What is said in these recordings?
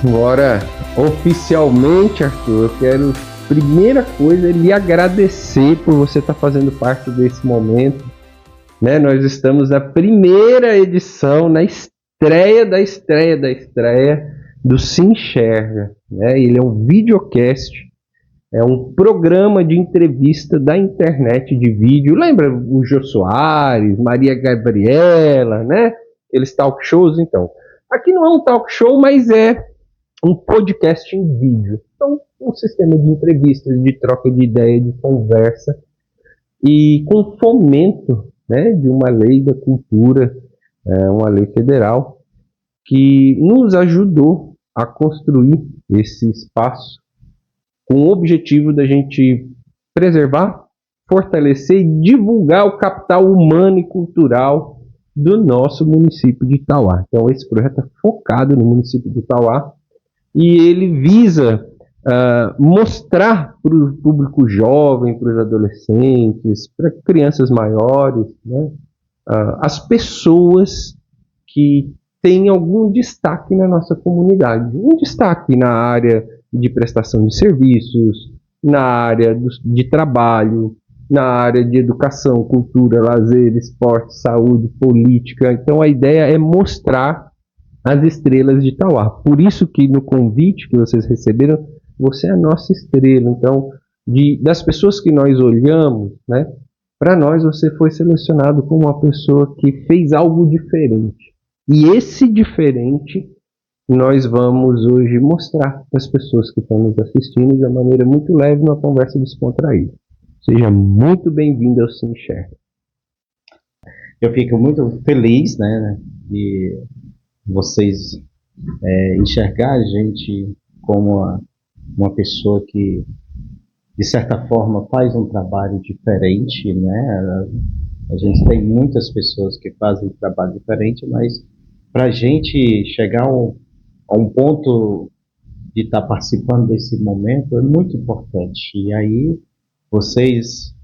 Agora, oficialmente, Arthur, eu quero, primeira coisa, lhe agradecer por você estar fazendo parte desse momento, né? Nós estamos na primeira edição, na estreia do Se Enxerga, né? Ele é um videocast, é um programa de entrevista da internet de vídeo. Lembra o Jô Soares, Maria Gabriela, né? Eles talk shows, então. Aqui não é um talk show, mas é um podcast em vídeo. Então, um sistema de entrevistas, de troca de ideia, de conversa, e com fomento, né, de uma lei da cultura, uma lei federal, que nos ajudou a construir esse espaço com o objetivo da gente preservar, fortalecer e divulgar o capital humano e cultural do nosso município de Itauá. Então, esse projeto é focado no município de Itauá, e ele visa mostrar para o público jovem, para os adolescentes, para crianças maiores, né, as pessoas que têm algum destaque na nossa comunidade. Um destaque na área de prestação de serviços, na área de trabalho, na área de educação, cultura, lazer, esporte, saúde, política. Então a ideia é mostrar as estrelas de Itauá. Por isso que no convite que vocês receberam, você é a nossa estrela. Então, das pessoas que nós olhamos, né, para nós você foi selecionado como uma pessoa que fez algo diferente. E esse diferente nós vamos hoje mostrar para as pessoas que estão nos assistindo de uma maneira muito leve, numa conversa descontraída. Seja muito bem-vindo ao Se Enxerga. Eu fico muito feliz, né, de vocês enxergar a gente como uma pessoa que, de certa forma, faz um trabalho diferente, né? A gente tem muitas pessoas que fazem um trabalho diferente, mas para a gente chegar a um ponto de estar participando desse momento é muito importante. E aí, vocês,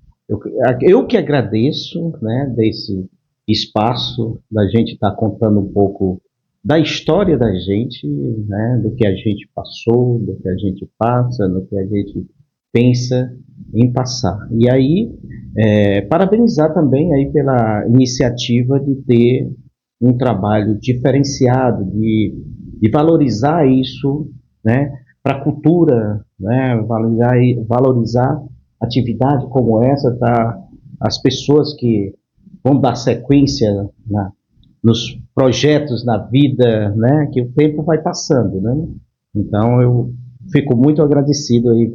eu que agradeço, né, desse espaço, da gente estar contando um pouco da história da gente, né, do que a gente passou, do que a gente passa, do que a gente pensa em passar. E aí, parabenizar também aí pela iniciativa de ter um trabalho diferenciado, de valorizar isso, né, para a cultura, né, valorizar atividade como essa, tá, as pessoas que vão dar sequência nos projetos, na vida, né, que o tempo vai passando, né? Então eu fico muito agradecido aí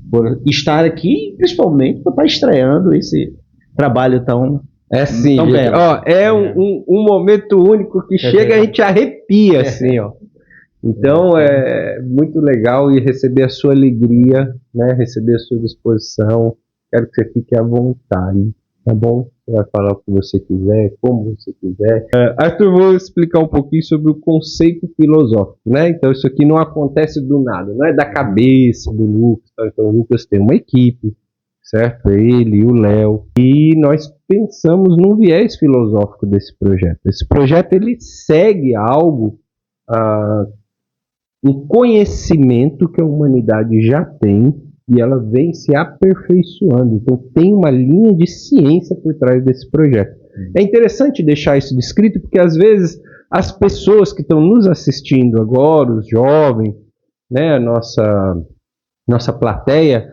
por estar aqui, principalmente por estar estreando esse trabalho tão sim, tão gente, belo. Um momento único que chega, a gente arrepia, assim, ó. Então é muito legal, e receber a sua alegria, né, receber a sua disposição. Quero que você fique à vontade, tá bom? Você vai falar o que você quiser, como você quiser. Arthur, vou explicar um pouquinho sobre o conceito filosófico, né? Então isso aqui não acontece do nada, não é da cabeça do Lucas. Então o Lucas tem uma equipe, certo? Ele e o Léo. E nós pensamos num viés filosófico desse projeto. Esse projeto, ele segue algo, um conhecimento que a humanidade já tem, e ela vem se aperfeiçoando. Então tem uma linha de ciência por trás desse projeto. É interessante deixar isso descrito, porque às vezes as pessoas que estão nos assistindo agora, os jovens, né, a nossa plateia,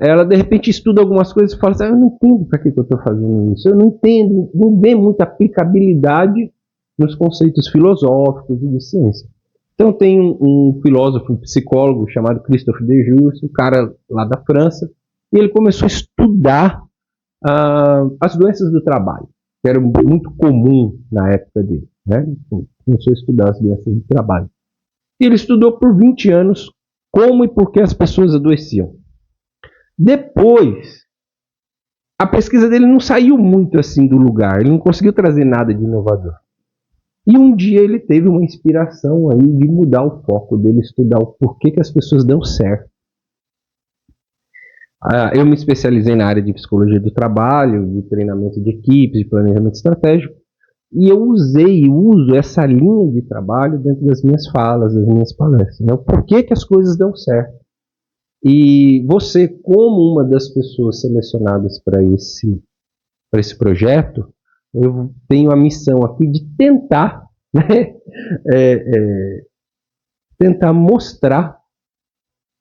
ela de repente estuda algumas coisas e fala assim, eu não entendo para que eu estou fazendo isso, eu não entendo, não vê muita aplicabilidade nos conceitos filosóficos e de ciência. Então tem um filósofo, um psicólogo chamado Christophe Dejoux, um cara lá da França, e ele começou a estudar as doenças do trabalho, que era muito comum na época dele, né? Começou a estudar as doenças do trabalho. E ele estudou por 20 anos como e por que as pessoas adoeciam. Depois, a pesquisa dele não saiu muito assim do lugar, ele não conseguiu trazer nada de inovador. E um dia ele teve uma inspiração aí de mudar o foco dele, estudar o porquê que as pessoas dão certo. Eu me especializei na área de psicologia do trabalho, de treinamento de equipes, de planejamento estratégico. E eu usei e uso essa linha de trabalho dentro das minhas falas, das minhas palestras. Né? Por que, que as coisas dão certo? E você, como uma das pessoas selecionadas para esse projeto, eu tenho a missão aqui de tentar, né, tentar mostrar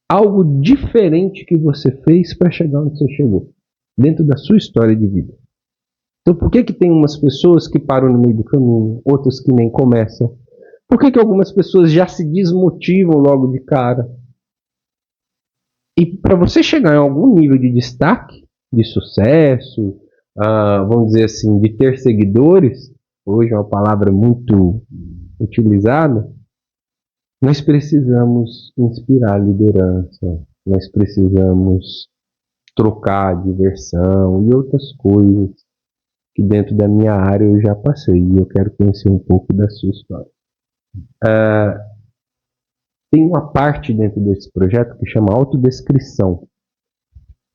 algo diferente que você fez para chegar onde você chegou, dentro da sua história de vida. Então, por que, que tem umas pessoas que param no meio do caminho, outras que nem começam? Por que, que algumas pessoas já se desmotivam logo de cara? E para você chegar em algum nível de destaque, de sucesso, vamos dizer assim, de ter seguidores, hoje é uma palavra muito utilizada, nós precisamos inspirar liderança, nós precisamos trocar diversão e outras coisas que dentro da minha área eu já passei e eu quero conhecer um pouco da sua história. Tem uma parte dentro desse projeto que chama autodescrição,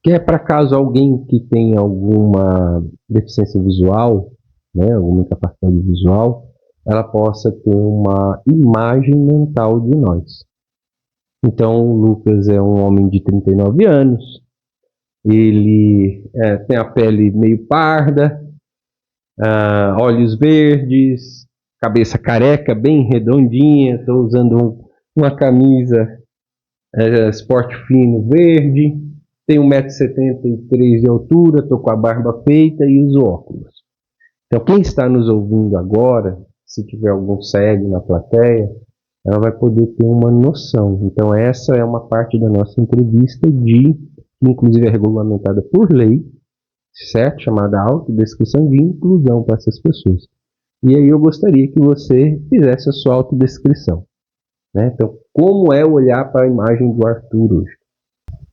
que é para caso alguém que tem alguma deficiência visual, né, alguma incapacidade visual, ela possa ter uma imagem mental de nós. Então, o Lucas é um homem de 39 anos, ele tem a pele meio parda, olhos verdes, cabeça careca, bem redondinha, estou usando uma camisa esporte fino verde, tenho 1,73 m de altura, estou com a barba feita e uso óculos. Então, quem está nos ouvindo agora, se tiver algum cego na plateia, ela vai poder ter uma noção. Então, essa é uma parte da nossa entrevista que inclusive é regulamentada por lei, certo? Chamada autodescrição de inclusão para essas pessoas. E aí eu gostaria que você fizesse a sua autodescrição. Né? Então, como é olhar para a imagem do Arthur hoje?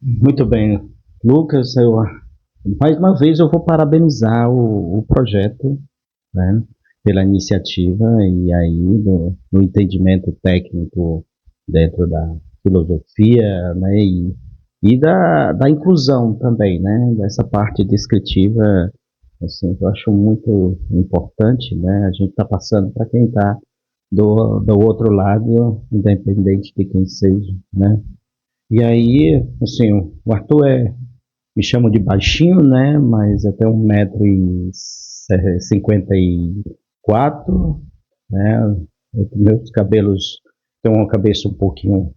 Muito bem, Lucas, mais uma vez eu vou parabenizar o projeto, né, pela iniciativa e aí no entendimento técnico dentro da filosofia, né, e da inclusão também, né, dessa parte descritiva, assim, eu acho muito importante, né, a gente está passando para quem está do outro lado, independente de quem seja, né. E aí, assim, o Arthur me chamam de baixinho, né, mas eu tenho 1,54 m, né, meus cabelos, tenho uma cabeça um pouquinho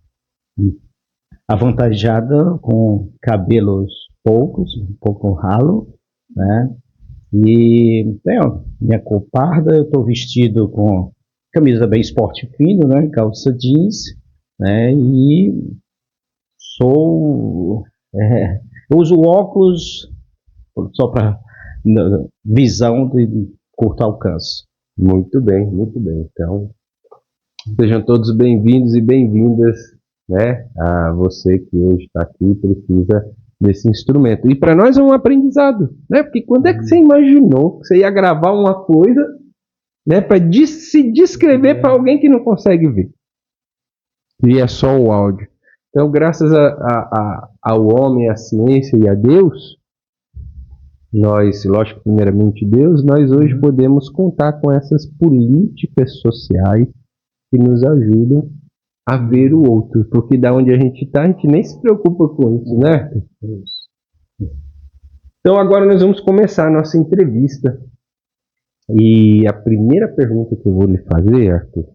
avantajada, com cabelos poucos, um pouco ralo, né, e tenho minha cor parda, eu estou vestido com camisa bem esporte fino, né, calça jeans, né, e sou. Eu uso óculos só para visão de curto alcance. Muito bem, muito bem. Então, sejam todos bem-vindos e bem-vindas, né, a você que hoje está aqui e precisa desse instrumento. E para nós é um aprendizado, né? Porque quando é que você imaginou que você ia gravar uma coisa, né, para se descrever para alguém que não consegue ver? E é só o áudio. Então, graças ao homem, à ciência e a Deus, nós, lógico, primeiramente Deus, nós hoje podemos contar com essas políticas sociais que nos ajudam a ver o outro, porque da onde a gente está, a gente nem se preocupa com isso, né? Então agora nós vamos começar a nossa entrevista. E a primeira pergunta que eu vou lhe fazer, Arthur,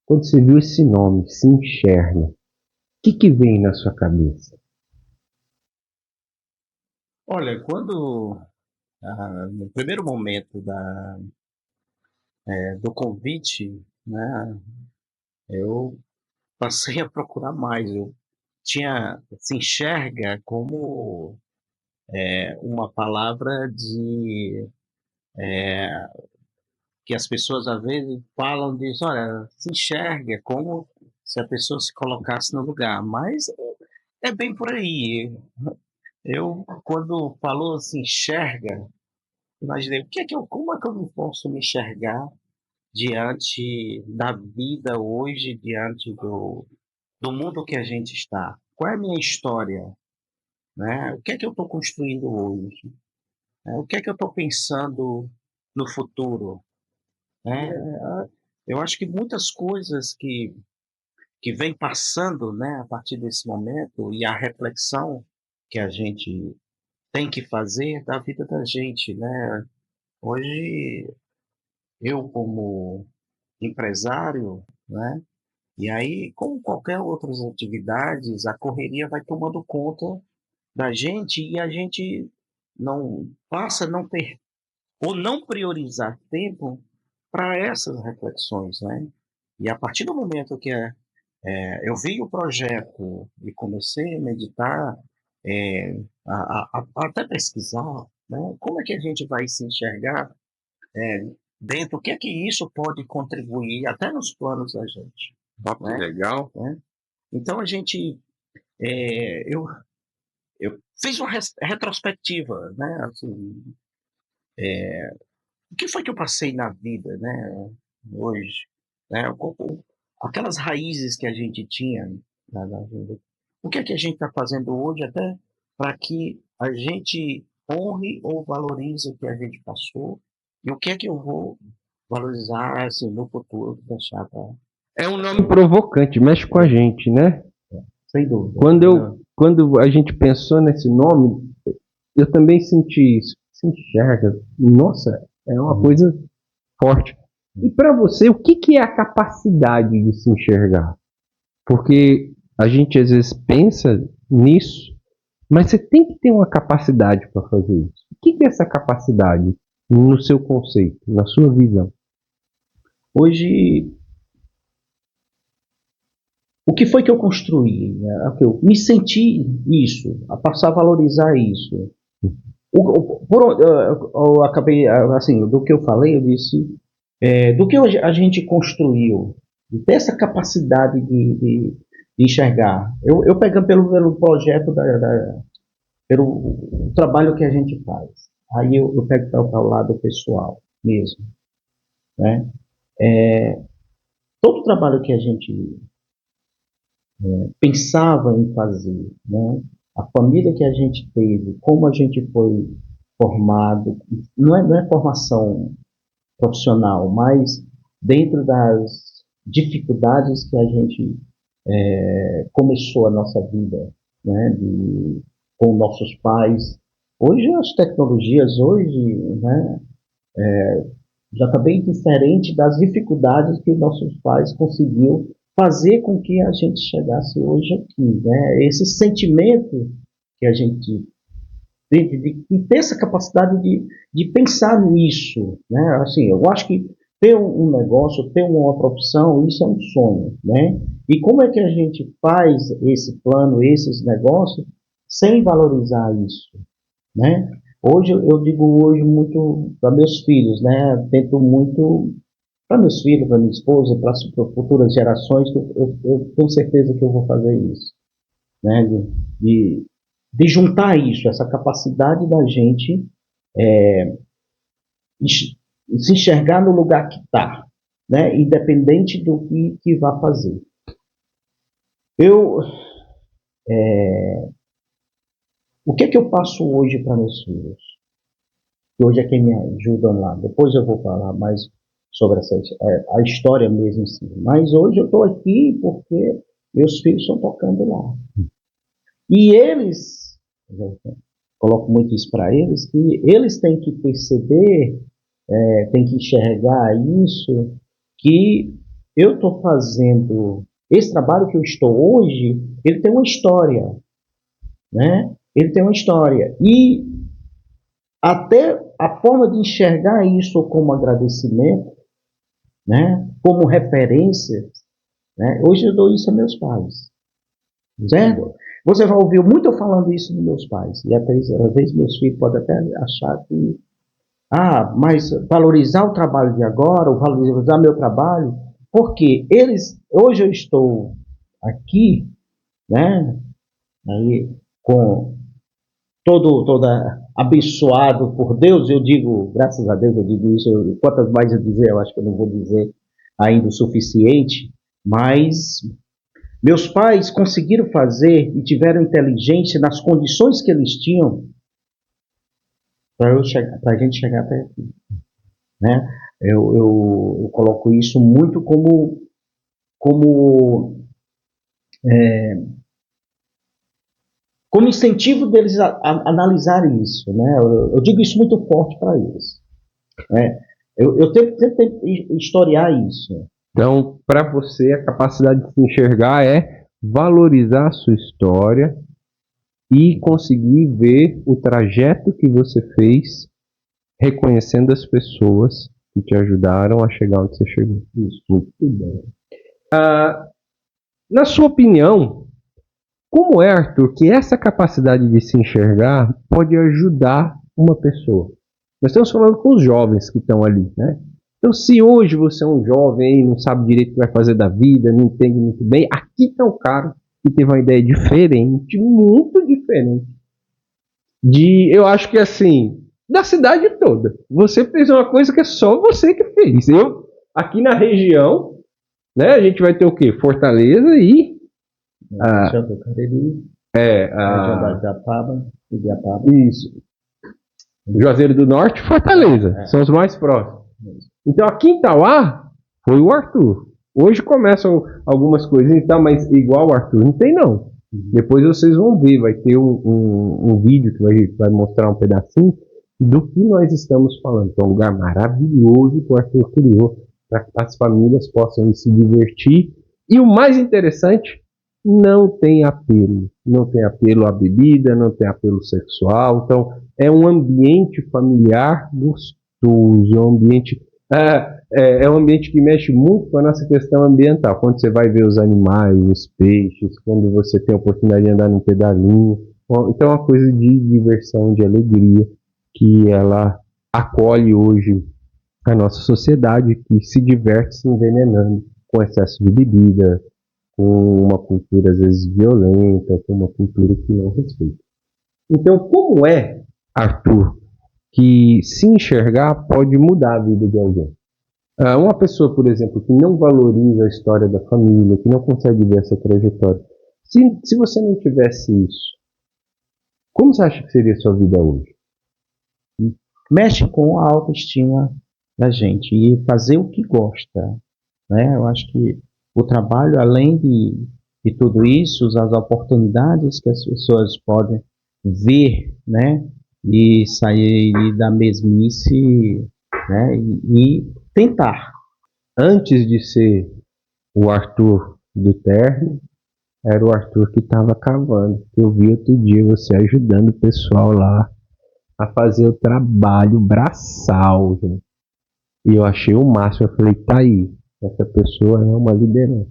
quando você viu esse nome, se enxerga, o que vem na sua cabeça? Olha, no primeiro momento do convite, né, eu passei a procurar mais. Eu se enxerga como uma palavra que as pessoas às vezes falam disso, olha, se enxerga como se a pessoa se colocasse no lugar, mas é bem por aí. Eu, quando falou se enxerga, imaginei, como é que eu posso me enxergar diante da vida hoje, diante do mundo que a gente está? Qual é a minha história? Né? O que é que eu estou construindo hoje? O que é que eu estou pensando no futuro? né? Eu acho que muitas coisas que vem passando, né, a partir desse momento e a reflexão que a gente tem que fazer da vida da gente, né? Hoje, eu como empresário, né? E aí, como qualquer outras atividades, a correria vai tomando conta da gente e a gente não passa a não ter ou não priorizar tempo para essas reflexões, né? E a partir do momento que eu vi o projeto e comecei a meditar, até pesquisar, né? Como é que a gente vai se enxergar dentro, o que é que isso pode contribuir até nos planos da gente, Ó, que né? legal. Né? Então a gente, eu fiz uma retrospectiva, né? Assim, o que foi que eu passei na vida, né? Hoje, né? Aquelas raízes que a gente tinha na vida. O que é que a gente está fazendo hoje até para que a gente honre ou valorize o que a gente passou e o que é que eu vou valorizar assim, no futuro, deixar para. É um nome provocante, mexe com a gente, né? Sem dúvida. Quando a gente pensou nesse nome, eu também senti isso. Se enxerga. Nossa, é uma coisa forte. E para você, o que, que é a capacidade de se enxergar? Porque a gente às vezes pensa nisso, mas você tem que ter uma capacidade para fazer isso. O que, que é essa capacidade no seu conceito, na sua visão? Hoje, o que foi que eu construí? Né? Eu me senti isso, a passar a valorizar isso. Eu acabei, assim, do que eu falei, eu disse, do que a gente construiu, dessa capacidade de enxergar. Eu pegando pelo projeto, pelo trabalho que a gente faz. Aí eu pego para o lado pessoal mesmo. Né? Todo o trabalho que a gente pensava em fazer, né? A família que a gente teve, como a gente foi formado, não é formação profissional, mas dentro das dificuldades que a gente começou a nossa vida, né, com nossos pais. Hoje as tecnologias, hoje, né, já está bem diferente das dificuldades que nossos pais conseguiam fazer com que a gente chegasse hoje aqui, né? Esse sentimento que a gente de ter essa capacidade de pensar nisso, né? Assim, eu acho que ter um negócio, ter uma profissão, isso é um sonho, né? E como é que a gente faz esse plano, esses negócios, sem valorizar isso, né? Hoje eu digo hoje muito para meus filhos, né? Tento muito para meus filhos, para minha esposa, para as futuras gerações, que eu tenho certeza que eu vou fazer isso, né? De, de juntar isso, essa capacidade da gente se enxergar no lugar que está, né? Independente do que vá fazer. Eu, o que é que eu passo hoje para meus filhos? Que hoje é quem me ajuda lá. Depois eu vou falar mais sobre a história mesmo. Assim. Mas hoje eu estou aqui porque meus filhos estão tocando lá. E eles, eu coloco muito isso para eles, que eles têm que perceber, têm que enxergar isso, que eu estou fazendo esse trabalho que eu estou hoje, ele tem uma história, né? Ele tem uma história. E até a forma de enxergar isso como agradecimento, né? Como referência, né? Hoje eu dou isso a meus pais, certo? Você vai ouvir muito eu falando isso dos meus pais. E até, às vezes meus filhos podem até achar que, mas valorizar o trabalho de agora, ou valorizar meu trabalho, porque hoje eu estou aqui, né? Aí, com toda abençoado por Deus, eu digo, graças a Deus eu digo isso, quantas mais eu dizer, eu acho que eu não vou dizer ainda o suficiente, mas meus pais conseguiram fazer e tiveram inteligência nas condições que eles tinham para a gente chegar até aqui, né? eu coloco isso muito como, como incentivo deles a analisar isso, né? Eu digo isso muito forte para eles, né? Eu tento historiar isso. Então, para você, a capacidade de se enxergar é valorizar a sua história e conseguir ver o trajeto que você fez, reconhecendo as pessoas que te ajudaram a chegar onde você chegou. Isso, muito bem. Na sua opinião, como é, Arthur, que essa capacidade de se enxergar pode ajudar uma pessoa? Nós estamos falando com os jovens que estão ali, né? Então, se hoje você é um jovem e não sabe direito o que vai fazer da vida, não entende muito bem, aqui está um cara que teve uma ideia diferente, muito diferente. Eu acho que assim, da cidade toda. Você fez uma coisa que é só você que fez. Eu, aqui na região, né, a gente vai ter o quê? Fortaleza e Santa Cariri, região da Ibiapaba. Isso. Juazeiro do Norte, Fortaleza. São os mais próximos. Então aqui em Tauá foi o Arthur. Hoje começam algumas coisinhas, tá, mas igual o Arthur não tem não. Depois vocês vão ver, vai ter um vídeo que vai mostrar um pedacinho do que nós estamos falando. É um lugar maravilhoso que o Arthur criou para que as famílias possam se divertir. E o mais interessante, não tem apelo. Não tem apelo à bebida, não tem apelo sexual. Então, é um ambiente familiar gostoso, é um ambiente um ambiente que mexe muito com a nossa questão ambiental. Quando você vai ver os animais, os peixes, quando você tem a oportunidade de andar num pedalinho. Então é uma coisa de diversão, de alegria, que ela acolhe hoje a nossa sociedade, que se diverte se envenenando com excesso de bebida, com uma cultura às vezes violenta, com uma cultura que não respeita. Então, como é, Arthur, que se enxergar pode mudar a vida de alguém? Uma pessoa, por exemplo, que não valoriza a história da família, que não consegue ver essa trajetória, se você não tivesse isso, como você acha que seria a sua vida hoje? Mexe com a autoestima da gente e fazer o que gosta, né? Eu acho que o trabalho, além de tudo isso, as oportunidades que as pessoas podem ver, né? E sair da mesmice, né? E tentar. Antes de ser o Arthur do terno, era o Arthur que estava cavando. Eu vi outro dia você ajudando o pessoal lá a fazer o trabalho braçal, gente. E eu achei o máximo. Eu falei, tá aí, essa pessoa é uma liderança.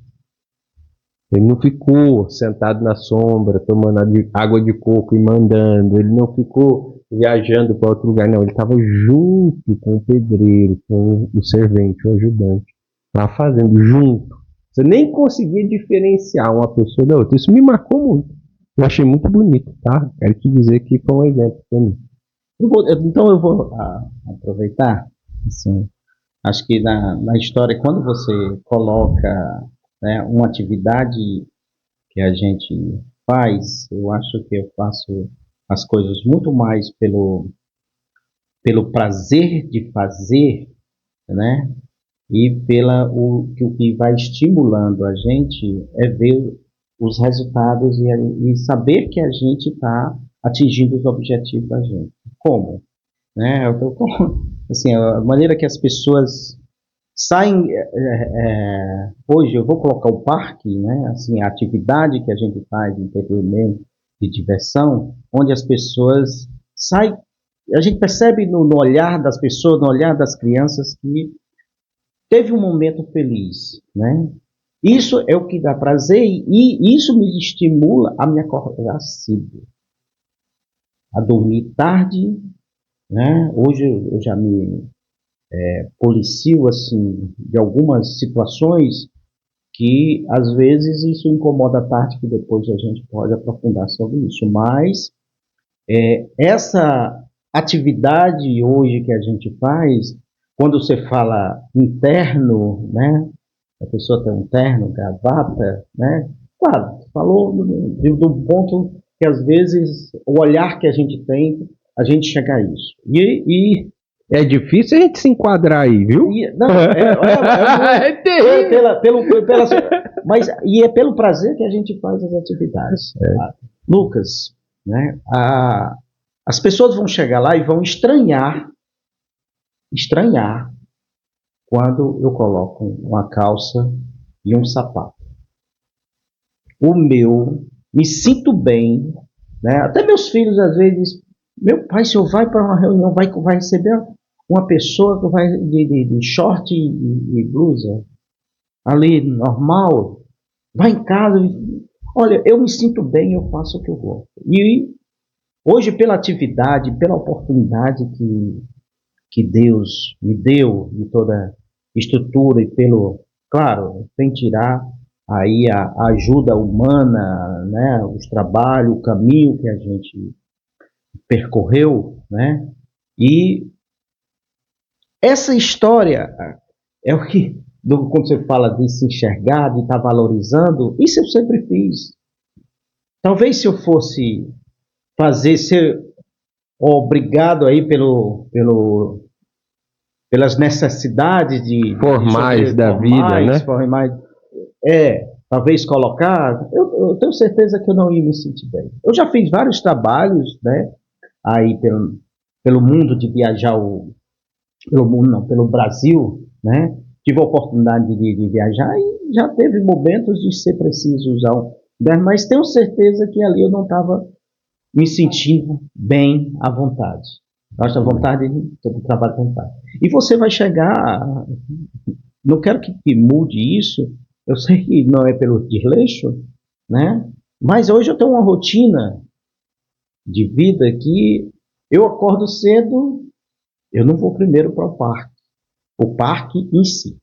Ele não ficou sentado na sombra, tomando água de coco e mandando. Ele não ficou viajando para outro lugar, não. Ele estava junto com o pedreiro, com o servente, o ajudante, lá fazendo junto. Você nem conseguia diferenciar uma pessoa da outra. Isso me marcou muito. Eu achei muito bonito, tá? Quero te dizer que foi um exemplo para mim. Então eu vou aproveitar, assim, acho que na história, quando você coloca, né, uma atividade que a gente faz, eu acho que eu faço as coisas muito mais pelo prazer de fazer, né? E o que vai estimulando a gente é ver os resultados e saber que a gente está atingindo os objetivos da gente. Como? Né? Assim, a maneira que as pessoas saem, hoje eu vou colocar o parque, né? Assim, a atividade que a gente faz de entretenimento, de diversão, onde as pessoas saem, a gente percebe no olhar das pessoas, no olhar das crianças, que teve um momento feliz, né? Isso é o que dá prazer e isso me estimula a me acordar cedo, a dormir tarde, né? Hoje eu já me policio assim de algumas situações que às vezes isso incomoda a parte que depois a gente pode aprofundar sobre isso, mas essa atividade hoje que a gente faz, quando você fala interno, né? A pessoa tem um terno, gravata, né? Claro, falou do ponto que às vezes o olhar que a gente tem, a gente chega a isso. E É difícil a gente se enquadrar aí, viu? Não, É terrível. Mas e é pelo prazer que a gente faz as atividades. Lucas, né? As pessoas vão chegar lá e vão estranhar quando eu coloco uma calça e um sapato. Me sinto bem, né? Até meus filhos às vezes, meu pai, se eu vai para uma reunião, vai receber uma pessoa que vai de short e blusa, ali normal, vai em casa, olha, eu me sinto bem, eu faço o que eu gosto. E hoje, pela atividade, pela oportunidade que Deus me deu, de toda a estrutura e claro, sem tirar aí a ajuda humana, né, os trabalhos, o caminho que a gente percorreu, né, e essa história é o que, quando você fala de se enxergar, de estar valorizando, isso eu sempre fiz. Talvez se eu fosse ser obrigado aí pelas necessidades Formais da vida, né? formais, talvez colocar, eu tenho certeza que eu não ia me sentir bem. Eu já fiz vários trabalhos, né, aí pelo mundo de viajar, pelo mundo não, pelo Brasil, né, tive a oportunidade de viajar e já teve momentos de ser preciso usar mas tenho certeza que ali eu não estava me sentindo bem à vontade. Nossa vontade, todo trabalho com vontade. E você vai chegar, não quero que mude isso, eu sei que não é pelo desleixo, né? Mas hoje eu tenho uma rotina de vida que eu acordo cedo, eu não vou primeiro para o parque em si.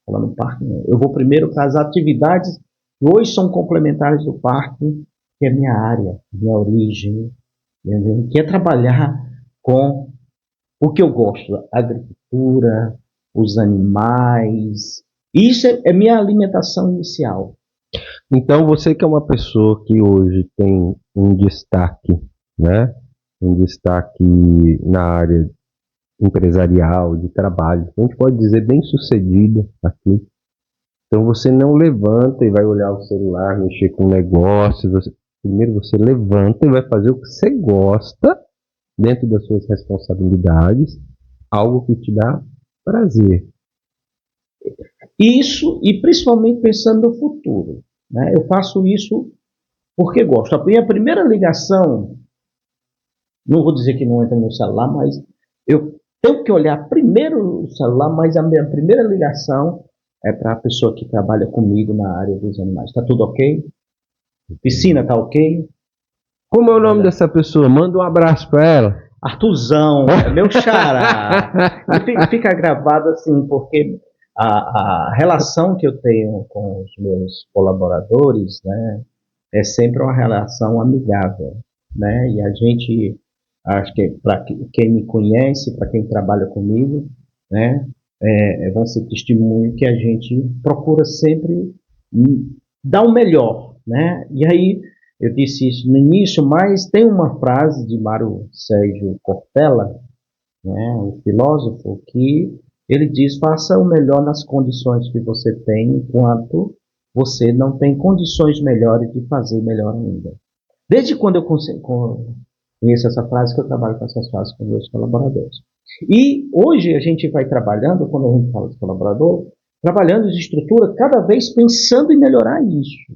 Falando parque, eu vou primeiro para as atividades que hoje são complementares do parque, que é minha área, minha origem, que é trabalhar com o que eu gosto, a agricultura, os animais. Isso é minha alimentação inicial. Então, você que é uma pessoa que hoje tem um destaque, né? Um destaque na área empresarial, de trabalho, a gente pode dizer bem sucedido aqui. Então, você não levanta e vai olhar o celular, mexer com negócios. Primeiro, você levanta e vai fazer o que você gosta, dentro das suas responsabilidades, algo que te dá prazer. Isso, e principalmente pensando no futuro, né? Eu faço isso porque gosto. A minha primeira ligação, não vou dizer que não entra no celular, mas eu tenho que olhar primeiro o celular, mas a minha primeira ligação é para a pessoa que trabalha comigo na área dos animais. Está tudo ok? Piscina está ok? Como é o nome dessa pessoa? Manda um abraço para ela. Artuzão, é meu xará. E fica gravado assim, porque a relação que eu tenho com os meus colaboradores, né, é sempre uma relação amigável, né? E a gente, acho que para quem me conhece, para quem trabalha comigo, né, vão ser testemunho que a gente procura sempre dar o melhor, né? E aí eu disse isso no início, mas tem uma frase de Mário Sérgio Cortella, né, o filósofo, que ele diz: faça o melhor nas condições que você tem, enquanto você não tem condições melhores de fazer melhor ainda. Desde quando eu conheço essa frase, que eu trabalho com essas frases com meus colaboradores. E hoje a gente vai trabalhando, quando a gente fala de colaborador, trabalhando de estrutura, cada vez pensando em melhorar isso.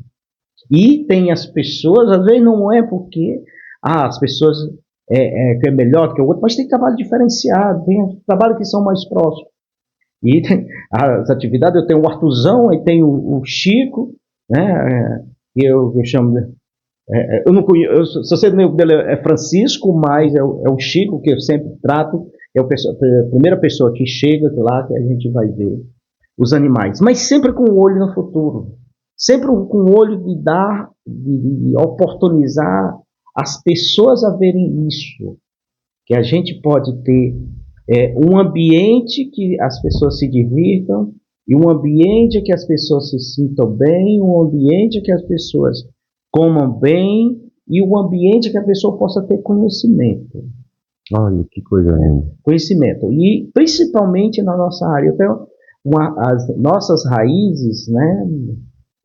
E tem as pessoas, às vezes não é porque as pessoas que é melhor que o outro, mas tem trabalho diferenciado, tem trabalho que são mais próximos. E tem as atividades, eu tenho o Artuzão, aí tem o Chico, né, que eu chamo de, eu não conheço, se você não dele é Francisco, mas é o Chico que eu sempre trato, é a primeira pessoa que chega lá, que a gente vai ver os animais, mas sempre com o olho no futuro, sempre com o olho de oportunizar as pessoas a verem isso, que a gente pode ter um ambiente que as pessoas se divirtam, e um ambiente que as pessoas se sintam bem, um ambiente que as pessoas comam bem, e um ambiente que a pessoa possa ter conhecimento. Olha, que coisa linda. Conhecimento. E principalmente na nossa área. Então, as nossas raízes, né,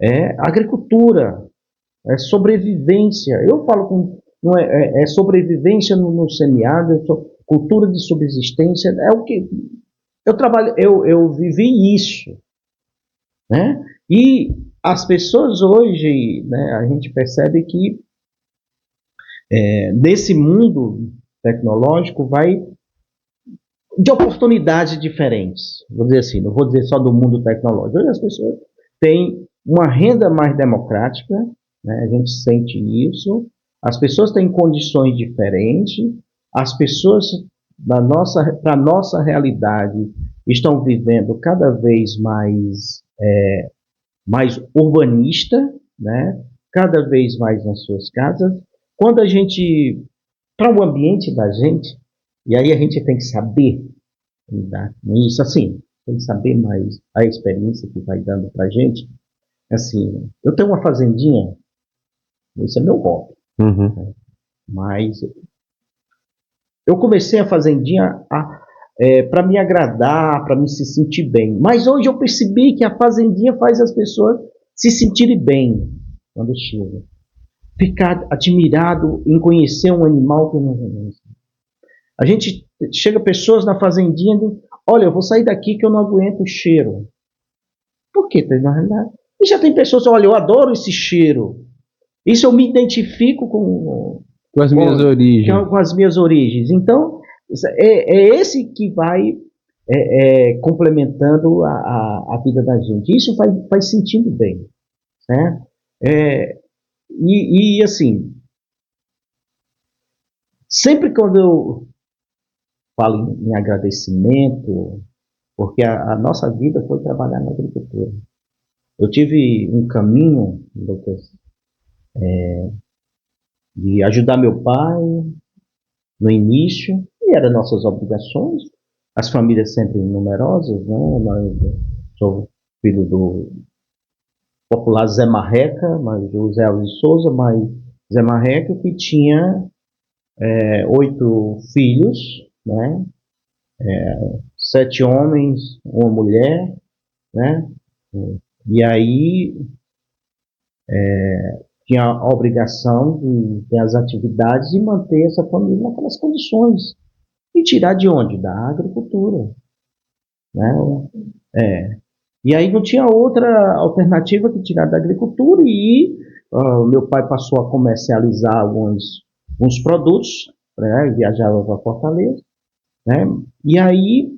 é agricultura, é sobrevivência. Eu falo com não é sobrevivência no semiárido, cultura de subsistência, é o que eu trabalho, eu vivi isso, né? E as pessoas hoje, né, a gente percebe que nesse mundo tecnológico vai de oportunidades diferentes. Vou dizer assim, não vou dizer só do mundo tecnológico. Hoje as pessoas têm uma renda mais democrática, né? A gente sente isso. As pessoas têm condições diferentes. As pessoas para a nossa realidade estão vivendo cada vez mais urbanista, né? Cada vez mais nas suas casas. Quando a gente, para o ambiente da gente, e aí a gente tem que saber lidar com isso, assim, tem que saber mais a experiência que vai dando para a gente. Assim, eu tenho uma fazendinha, esse é meu hobby, Uhum. mas eu comecei a fazendinha para me agradar, para me se sentir bem. Mas hoje eu percebi que a fazendinha faz as pessoas se sentirem bem quando chega. Ficar admirado em conhecer um animal que eu não conheço. A gente chega pessoas na fazendinha e diz, olha, eu vou sair daqui que eu não aguento o cheiro. Por quê? Na realidade. E já tem pessoas, olha, eu adoro esse cheiro. Isso eu me identifico Com as minhas origens. com as minhas origens. Então, esse que vai complementando a vida da gente. Isso vai sentindo bem. Né? E assim, sempre quando eu falo em agradecimento, porque a nossa vida foi trabalhar na agricultura. Eu tive um caminho, Lucas, de ajudar meu pai no início, e eram nossas obrigações. As famílias sempre numerosas, né? Eu sou filho do popular Zé Marreca, mas José Alves de Souza, mas Zé Marreca, que tinha 8 filhos, né? 7 homens, uma mulher, né? E aí tinha a obrigação de ter as atividades e manter essa família naquelas condições. E tirar de onde? Da agricultura. Né? E aí não tinha outra alternativa que tirar da agricultura e meu pai passou a comercializar alguns produtos, né? Viajava para Fortaleza, né? E aí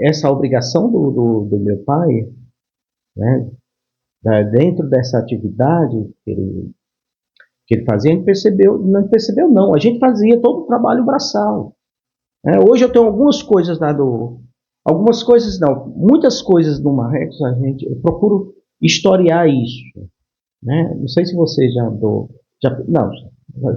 essa obrigação do meu pai, né? Dentro dessa atividade que ele fazia, a gente percebeu não, a gente fazia todo o trabalho braçal. Hoje eu tenho algumas coisas algumas coisas não, muitas coisas do Marrecos eu procuro historiar isso, né? Não sei se você não,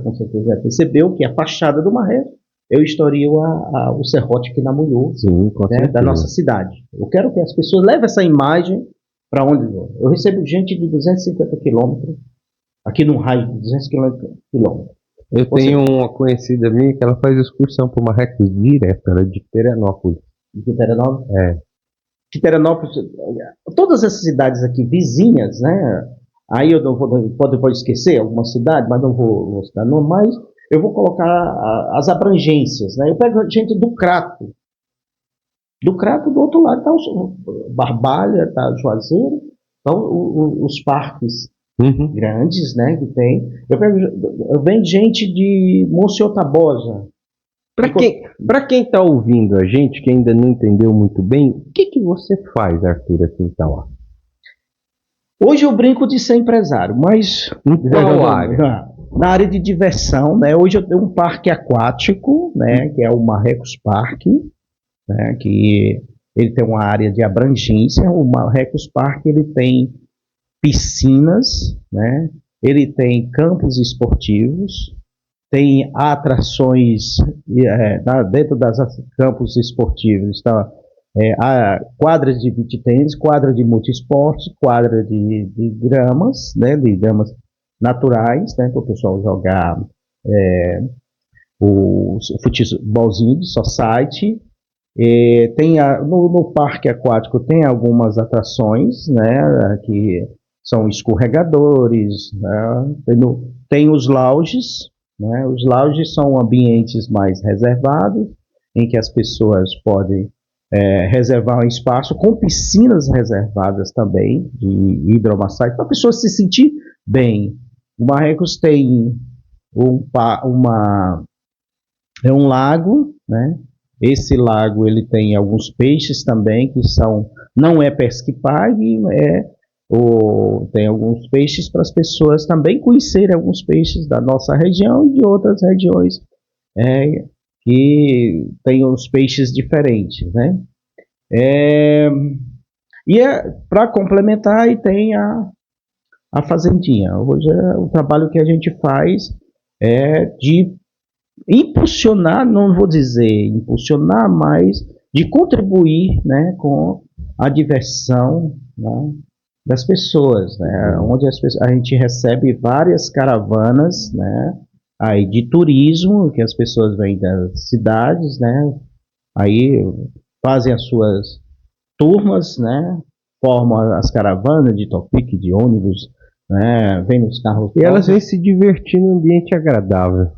com certeza já percebeu que a fachada do Marrecos eu historio o serrote que namorou, sim, né, da nossa cidade. Eu quero que as pessoas levem essa imagem para onde eu recebo gente de 250 quilômetros aqui num raio de 200 quilômetros. Eu tenho uma conhecida minha que ela faz excursão para Marrecos direto, ela é de Terenópolis. De Quiteranópolis? É. Quiteranópolis, todas essas cidades aqui vizinhas, né? Aí eu não vou, pode esquecer alguma cidade, mas não vou citar nome, mas eu vou colocar as abrangências, né? Eu pego gente do Crato. Do Crato, do outro lado está o Barbalha, está o Juazeiro, então os parques grandes, né, que tem. Eu venho gente de Monsenhor Tabosa. Para quem está ouvindo a gente, que ainda não entendeu muito bem, o que você faz, Arthur, aqui em Itauá? Hoje eu brinco de ser empresário, mas em qual área? Na área de diversão, né? Hoje eu tenho um parque aquático, né, que é o Marrecos Parque, né, que ele tem uma área de abrangência. O Marrecos Parque ele tem piscinas, né? Ele tem campos esportivos, tem atrações dentro das campos esportivos, tá? Quadras de beach tênis, quadra de multiesportes, quadra de gramas, né? De gramas naturais, né, para o pessoal jogar o futebolzinho de society. Tem no parque aquático tem algumas atrações, né, que são escorregadores, né, tem os lounges, né, os lounges são ambientes mais reservados, em que as pessoas podem reservar um espaço com piscinas reservadas também, de hidromassagem, para a pessoa se sentir bem. O Marrecos tem um lago, né? Esse lago ele tem alguns peixes também que não é pesca e pague, tem alguns peixes para as pessoas também conhecerem alguns peixes da nossa região e de outras regiões que tem uns peixes diferentes, né? Para complementar, e tem a fazendinha. Hoje o trabalho que a gente faz é de impulsionar, não vou dizer impulsionar, mas de contribuir, né, com a diversão, né, das pessoas, né, onde a gente recebe várias caravanas, né, aí de turismo, que as pessoas vêm das cidades, né, aí fazem as suas turmas, né, formam as caravanas de topic, de ônibus, né, vêm nos carros. E elas vêm se divertir num ambiente agradável.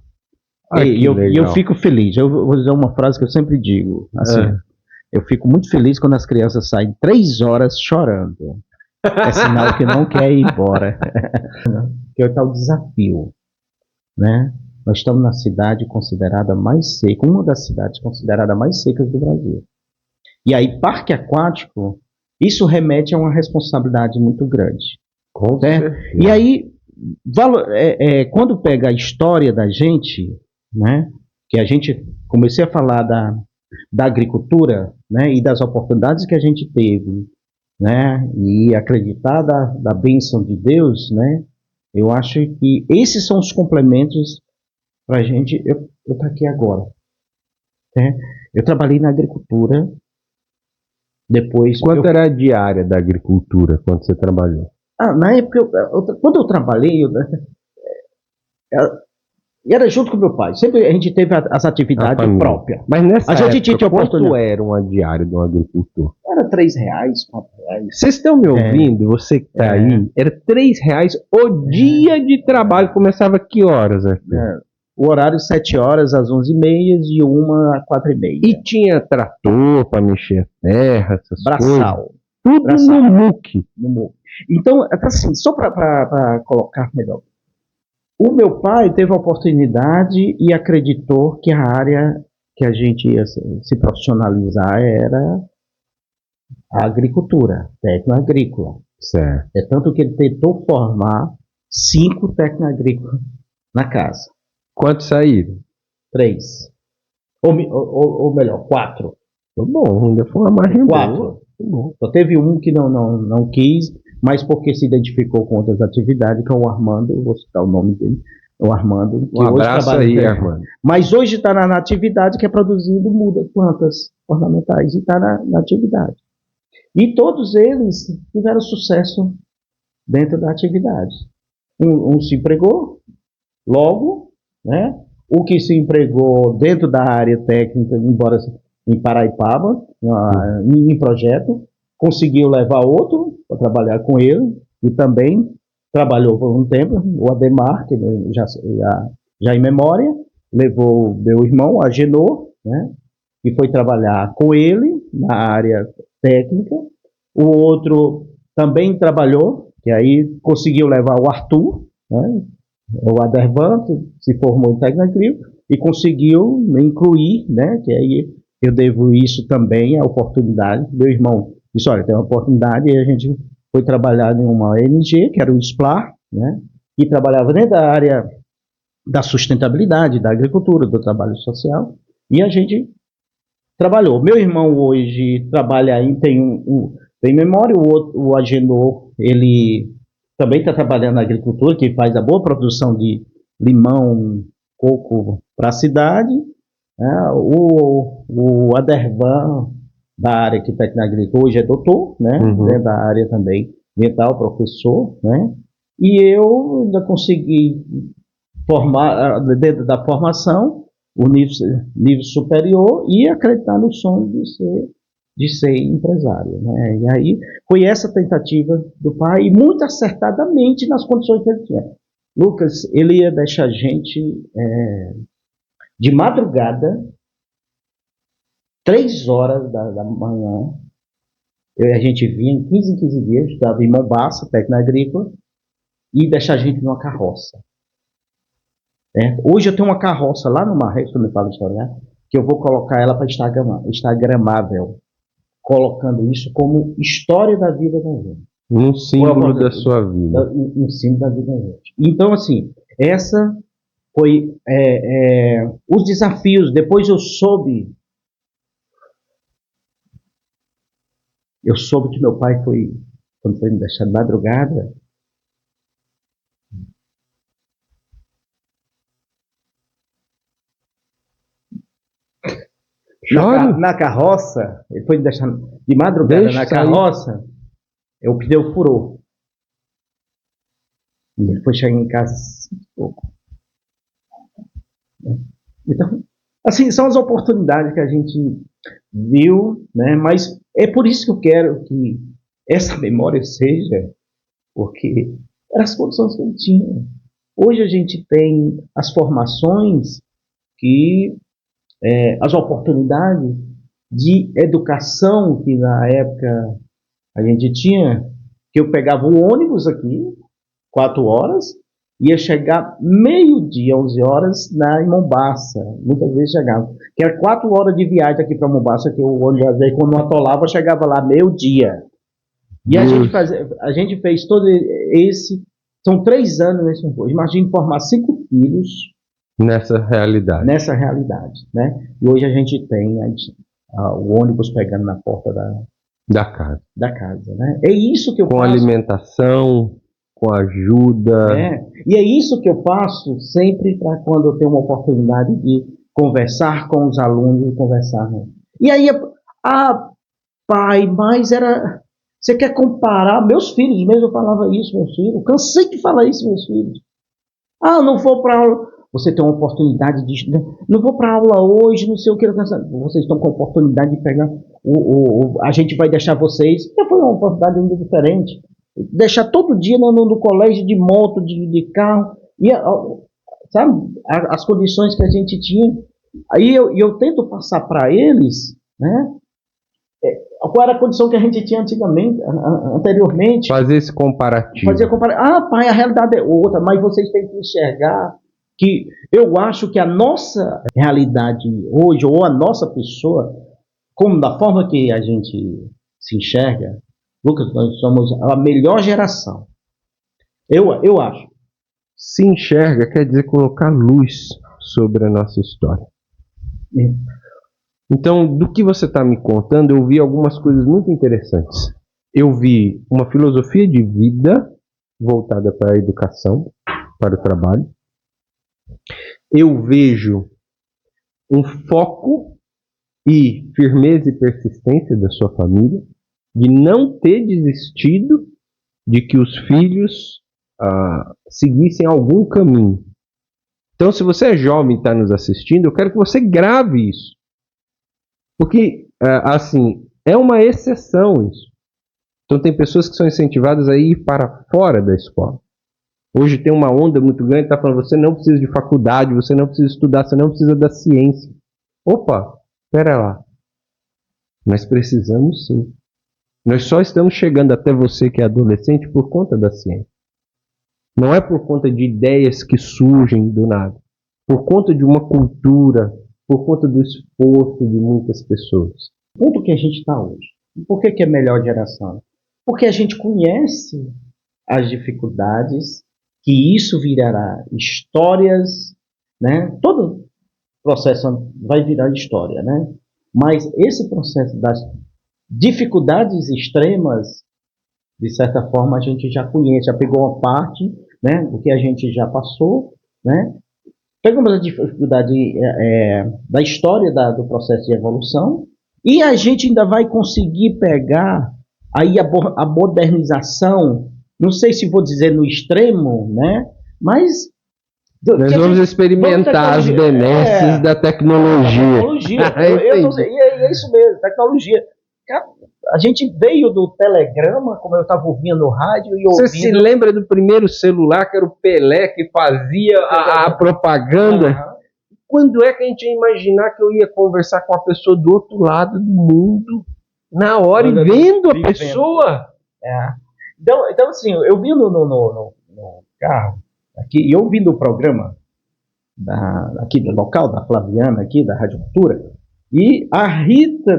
E eu fico feliz. Eu vou dizer uma frase que eu sempre digo. Assim, eu fico muito feliz quando as crianças saem 3 horas chorando. É sinal que não quer ir embora. Que é o tal desafio, né? Nós estamos na cidade considerada mais seca, uma das cidades consideradas mais secas do Brasil. E aí, parque aquático, isso remete a uma responsabilidade muito grande. Certo? E aí, quando pega a história da gente, né, que a gente comecei a falar da agricultura, né, e das oportunidades que a gente teve, né, e acreditar da bênção de Deus, né, eu acho que esses são os complementos para a gente. Eu estou aqui agora, né? Eu trabalhei na agricultura, depois... Quanto era a diária da agricultura quando você trabalhou? Na época, quando eu trabalhei, era junto com meu pai. Sempre a gente teve as atividades próprias. Mas nessa época, tinha quanto era uma diária de um agricultor? Era R$3, R$4. Vocês estão me ouvindo? Você que está aí, era R$3 o dia de trabalho. Começava que horas, Arthur? O horário 7 horas às 11h30 e 1 às 4h30. E tinha trator para mexer a terra, essas braçal. Coisas? Tudo braçal. No muque. Então, assim, só para colocar melhor. O meu pai teve a oportunidade e acreditou que a área que a gente ia se profissionalizar era a agricultura, tecnoagrícola. Certo. É tanto que ele tentou formar 5 tecnoagrícolas na casa. Quantos saíram? 3. Ou melhor, 4. Bom, ainda foi uma margem 4. Bom. Só teve um que não quis, mas porque se identificou com outras atividades, que é o Armando, vou citar o nome dele, o Armando. Que hoje trabalha aí, Armando. Mas hoje está na atividade que é produzindo plantas ornamentais, e está na atividade. E todos eles tiveram sucesso dentro da atividade. Um se empregou logo, né? O que se empregou dentro da área técnica, embora em Paraipaba, em projeto, conseguiu levar outro para trabalhar com ele, e também trabalhou por um tempo, o Ademar, que já em memória, levou meu irmão, Agenor, né, que foi trabalhar com ele na área técnica. O outro também trabalhou, que aí conseguiu levar o Arthur, né, o Adervan, que se formou em Tecnoagrícola, e conseguiu me incluir, né, que aí eu devo isso também, a oportunidade. Meu irmão disse, olha, tem uma oportunidade, e a gente foi trabalhar em uma ONG, que era o SPLAR, né, que trabalhava dentro da área da sustentabilidade, da agricultura, do trabalho social, e a gente trabalhou. Meu irmão hoje trabalha aí, tem memória, o Agenor, ele também está trabalhando na agricultura, que faz a boa produção de limão, coco para a cidade. O Adervan, da área que Tecnoagrícola, hoje é doutor, né? Da área também ambiental, professor, né? E eu ainda consegui formar, dentro da formação, o nível superior e acreditar no sonho de ser empresário. Né? E aí foi essa tentativa do pai, e muito acertadamente nas condições que ele tinha. Lucas, ele ia deixar a gente de madrugada, 3 horas da manhã, a gente vinha em 15 em 15 dias, estava em Mombaça, técnica agrícola, e deixar a gente numa carroça. Hoje eu tenho uma carroça lá no Marreco, que eu me falo história, né? Que eu vou colocar ela para instagramável, colocando isso como história da vida da gente. Um símbolo da sua vida. Um símbolo da vida da gente. Então, assim, essa foi os desafios. Depois eu soube que meu pai foi, quando foi me deixar de madrugada, na carroça, ele foi me deixar de madrugada na carroça, o pneu furou. E ele foi chegar em casa pouco. Então, assim, são as oportunidades que a gente viu, né? Mas é por isso que eu quero que essa memória seja, porque eram as condições que ele tinha. Hoje a gente tem as formações as oportunidades de educação que na época a gente tinha, que eu pegava o ônibus aqui, 4 horas, ia chegar meio-dia, 11 horas, em Mombaça. Muitas vezes chegava. Que era 4 horas de viagem aqui para Mombaça, que o ônibus, quando não atolava, chegava lá meio-dia. E a gente fez todo esse... São 3 anos nesse concurso. Imagine formar 5 filhos nessa realidade. Né? E hoje a gente tem o ônibus pegando na porta da casa. Né? É isso que eu faço. Com alimentação, com ajuda. E é isso que eu faço sempre para quando eu tenho uma oportunidade de conversar com os alunos e conversar. Né? E aí, pai, mas era... Você quer comparar? Meus filhos mesmo, eu falava isso, meus filhos. Cansei de falar isso, meus filhos. Não vou para aula. Você tem uma oportunidade de... Não vou para aula hoje, não sei o que. Vocês estão com a oportunidade de pegar... a gente vai deixar vocês... Já foi uma oportunidade ainda diferente. Deixar todo dia no colégio de moto, de carro. E, sabe? As condições que a gente tinha. Aí eu tento passar para eles, né? Qual era a condição que a gente tinha anteriormente. Fazer esse comparativo. Pai, a realidade é outra, mas vocês têm que enxergar que eu acho que a nossa realidade hoje, ou a nossa pessoa, como da forma que a gente se enxerga, Lucas, nós somos a melhor geração. Eu acho. Se enxerga quer dizer colocar luz sobre a nossa história. Então, do que você está me contando, eu vi algumas coisas muito interessantes. Eu vi uma filosofia de vida voltada para a educação, para o trabalho. Eu vejo um foco e firmeza e persistência da sua família, de não ter desistido de que os filhos seguissem algum caminho. Então, se você é jovem e está nos assistindo, eu quero que você grave isso. Porque, assim, é uma exceção isso. Então, tem pessoas que são incentivadas a ir para fora da escola. Hoje tem uma onda muito grande que está falando, você não precisa de faculdade, você não precisa estudar, você não precisa da ciência. Opa, espera lá. Nós precisamos sim. Nós só estamos chegando até você que é adolescente por conta da ciência. Não é por conta de ideias que surgem do nada. Por conta de uma cultura, por conta do esforço de muitas pessoas. O ponto que a gente está hoje. Por que é melhor geração? Porque a gente conhece as dificuldades, que isso virará histórias, né? Todo processo vai virar história, né? Mas esse processo das dificuldades extremas, de certa forma, a gente já conhece, já pegou uma parte, né, do que a gente já passou, né? Pegamos a dificuldade da história do processo de evolução e a gente ainda vai conseguir pegar aí a modernização não sei se vou dizer no extremo, né? Mas nós vamos experimentar as benesses da tecnologia. E é isso mesmo, tecnologia. A gente veio do telegrama, como eu estava ouvindo no rádio e ouvindo... Você se lembra do primeiro celular, que era o Pelé, que fazia a propaganda? Uhum. Quando é que a gente ia imaginar que eu ia conversar com a pessoa do outro lado do mundo, na hora, e vendo a pessoa? É. Então, assim, eu vi no carro, aqui, e eu vi no programa aqui do local, da Flaviana, aqui, da Rádio Cultura, e a Rita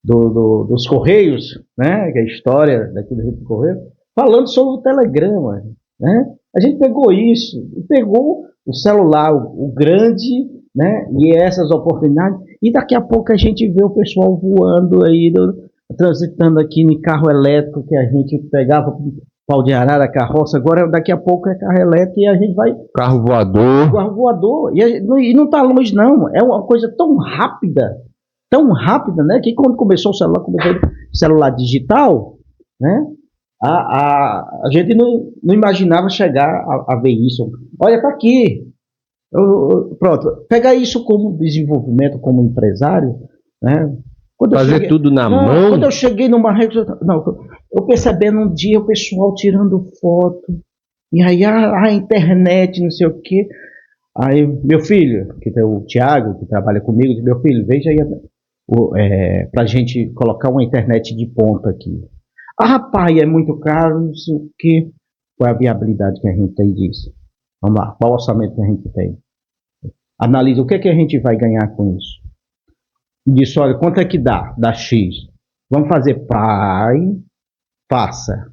dos Correios, né, que é a história daqui do Rio do Correio, falando sobre o telegrama, né? A gente pegou isso, pegou o celular, o grande, né, e essas oportunidades, e daqui a pouco a gente vê o pessoal voando aí, transitando aqui em carro elétrico, que a gente pegava pau de arara, carroça, agora daqui a pouco é carro elétrico e a gente vai... Carro voador. E não está longe não, é uma coisa tão rápida, né, que quando começou o celular digital, né, a gente não imaginava chegar a ver isso. Olha, tá aqui. Pronto, pegar isso como desenvolvimento, como empresário, né? Fazer tudo na mão. Quando eu cheguei numa rede, eu percebendo um dia o pessoal tirando foto, e aí a internet, não sei o quê. Aí meu filho, que é o Thiago, que trabalha comigo, disse: meu filho, veja aí pra gente colocar uma internet de ponta aqui. Rapaz, é muito caro, não sei o quê. Qual é a viabilidade que a gente tem disso? Vamos lá, qual o orçamento que a gente tem? Analisa o que a gente vai ganhar com isso. Disse: olha, quanto é que dá? Dá X. Vamos fazer, pai, faça.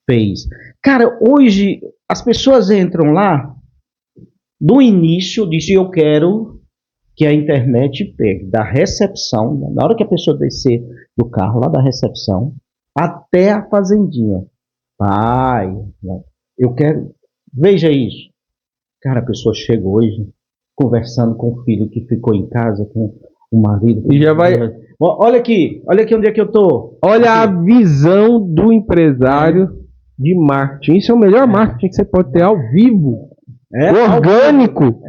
Fez. Cara, hoje as pessoas entram lá, do início, disse: eu quero que a internet pegue da recepção, na hora que a pessoa descer do carro, lá da recepção, até a fazendinha. Pai, eu quero... Veja isso. Cara, a pessoa chega hoje conversando com o filho que ficou em casa, com o marido. E já vai... Olha aqui onde é que eu tô. Olha aqui a visão do empresário de marketing. Isso é o melhor marketing que você pode ter ao vivo. Orgânico.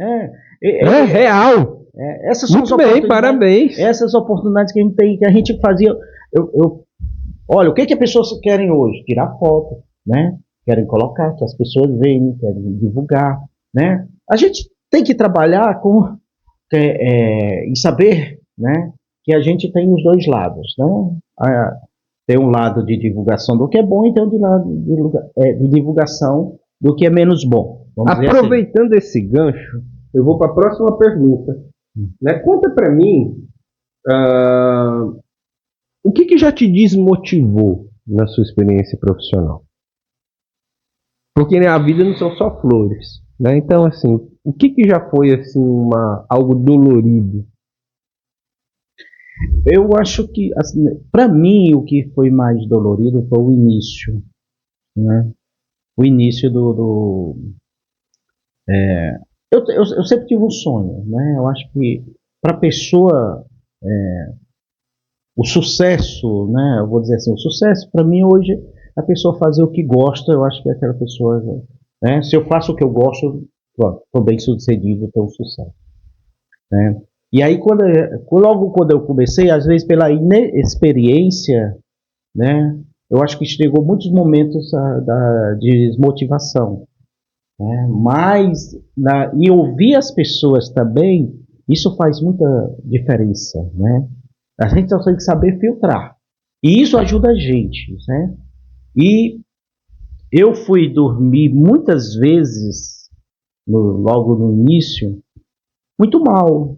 Real. Essas são muito bem, parabéns. Essas oportunidades que a gente tem, que a gente fazia. Olha, o que as pessoas querem hoje? Tirar foto, né? Querem colocar, que as pessoas veem, querem divulgar, né? A gente tem que trabalhar e saber, né, que a gente tem os dois lados, né? Tem um lado de divulgação do que é bom e tem um lado de divulgação do que é menos bom. Aproveitando esse gancho, eu vou para a próxima pergunta. Né? Conta para mim o que já te desmotivou na sua experiência profissional? Porque a vida não são só flores, né? Então, assim, o que já foi assim algo dolorido? Eu acho que, assim, para mim, o que foi mais dolorido foi o início, né? O início eu sempre tive um sonho, né? Eu acho que para a pessoa o sucesso, né? Eu vou dizer assim, o sucesso para mim hoje é a pessoa fazer o que gosta. Eu acho que é aquela pessoa, né? Se eu faço o que eu gosto, estou bem sucedido, tenho sucesso, né? E aí logo quando eu comecei, às vezes pela inexperiência, né? Eu acho que chegou muitos momentos de desmotivação, né? Mas e ouvir as pessoas também, isso faz muita diferença, né? A gente só tem que saber filtrar, e isso ajuda a gente, né? E eu fui dormir muitas vezes logo no início muito mal,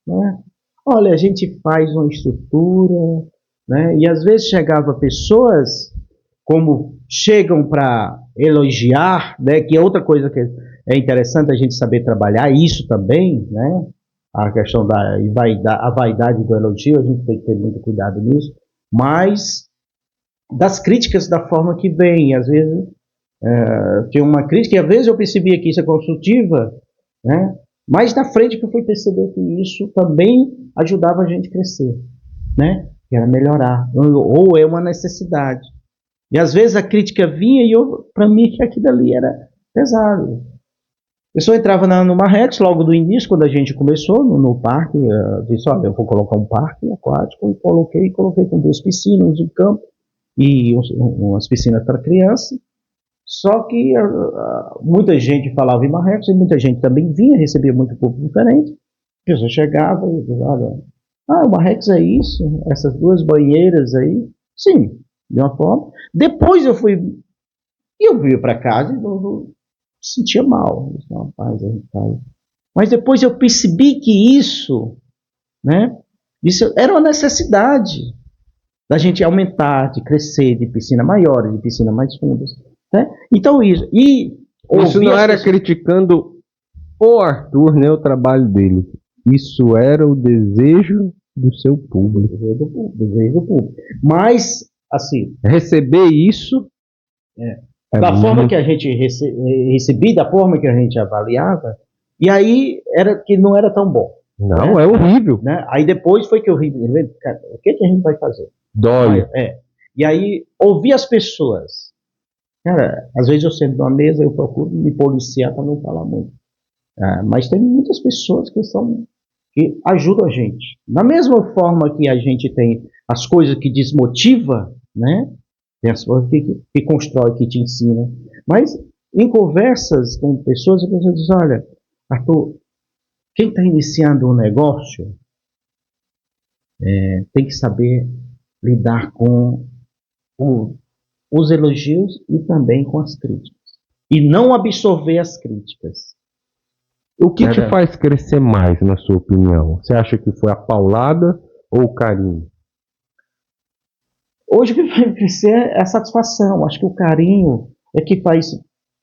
né? Olha, a gente faz uma estrutura, né? E às vezes chegava pessoas como chegam para elogiar, né? Que é outra coisa que é interessante a gente saber trabalhar isso também, né? A questão a vaidade do elogio, a gente tem que ter muito cuidado nisso, mas das críticas da forma que vem, às vezes tem uma crítica, e às vezes eu percebia que isso é construtiva, né? Mas na frente que eu fui perceber que isso também ajudava a gente a crescer, né? Que era melhorar, ou é uma necessidade. E às vezes a crítica vinha e para mim aquilo ali era pesado. Eu só entrava no Marrex logo do início, quando a gente começou no parque, disse, olha, eu vou colocar um parque aquático, e coloquei com 2 piscinas, um campo e umas piscinas para criança. Só que muita gente falava em Marrex e muita gente também vinha, recebia muito público diferente. A pessoa chegava e dizia, olha, o Marrex é isso, essas 2 banheiras aí. Sim, de uma forma. Depois eu vim para casa e eu sentia mal. Rapaz, mas depois eu percebi que isso, né, isso era uma necessidade da gente aumentar, de crescer, de piscina maiores, de piscina mais fundas. Né? Então isso. Isso não era criticando o Arthur, né, o trabalho dele. Isso era o desejo do seu público. Desejo do público. Mas, assim... Receber isso... da forma que a gente recebia, da forma que a gente avaliava, e aí era que não era tão bom. Não, né? É horrível. Né? Aí depois foi que eu vi, cara, o que a gente vai fazer? Dói. E aí, ouvir as pessoas. Cara, às vezes eu sento numa mesa, eu procuro me policiar para não falar muito. Mas tem muitas pessoas que ajudam a gente. Da mesma forma que a gente tem as coisas que desmotiva, né? Tem as coisas que constrói, que te ensina. Mas em conversas com pessoas, a pessoa diz, olha, Arthur, quem está iniciando um negócio tem que saber lidar com os elogios e também com as críticas. E não absorver as críticas. O que te faz crescer mais, na sua opinião? Você acha que foi a paulada ou o carinho? Hoje o que vai crescer é a satisfação. Acho que o carinho é que faz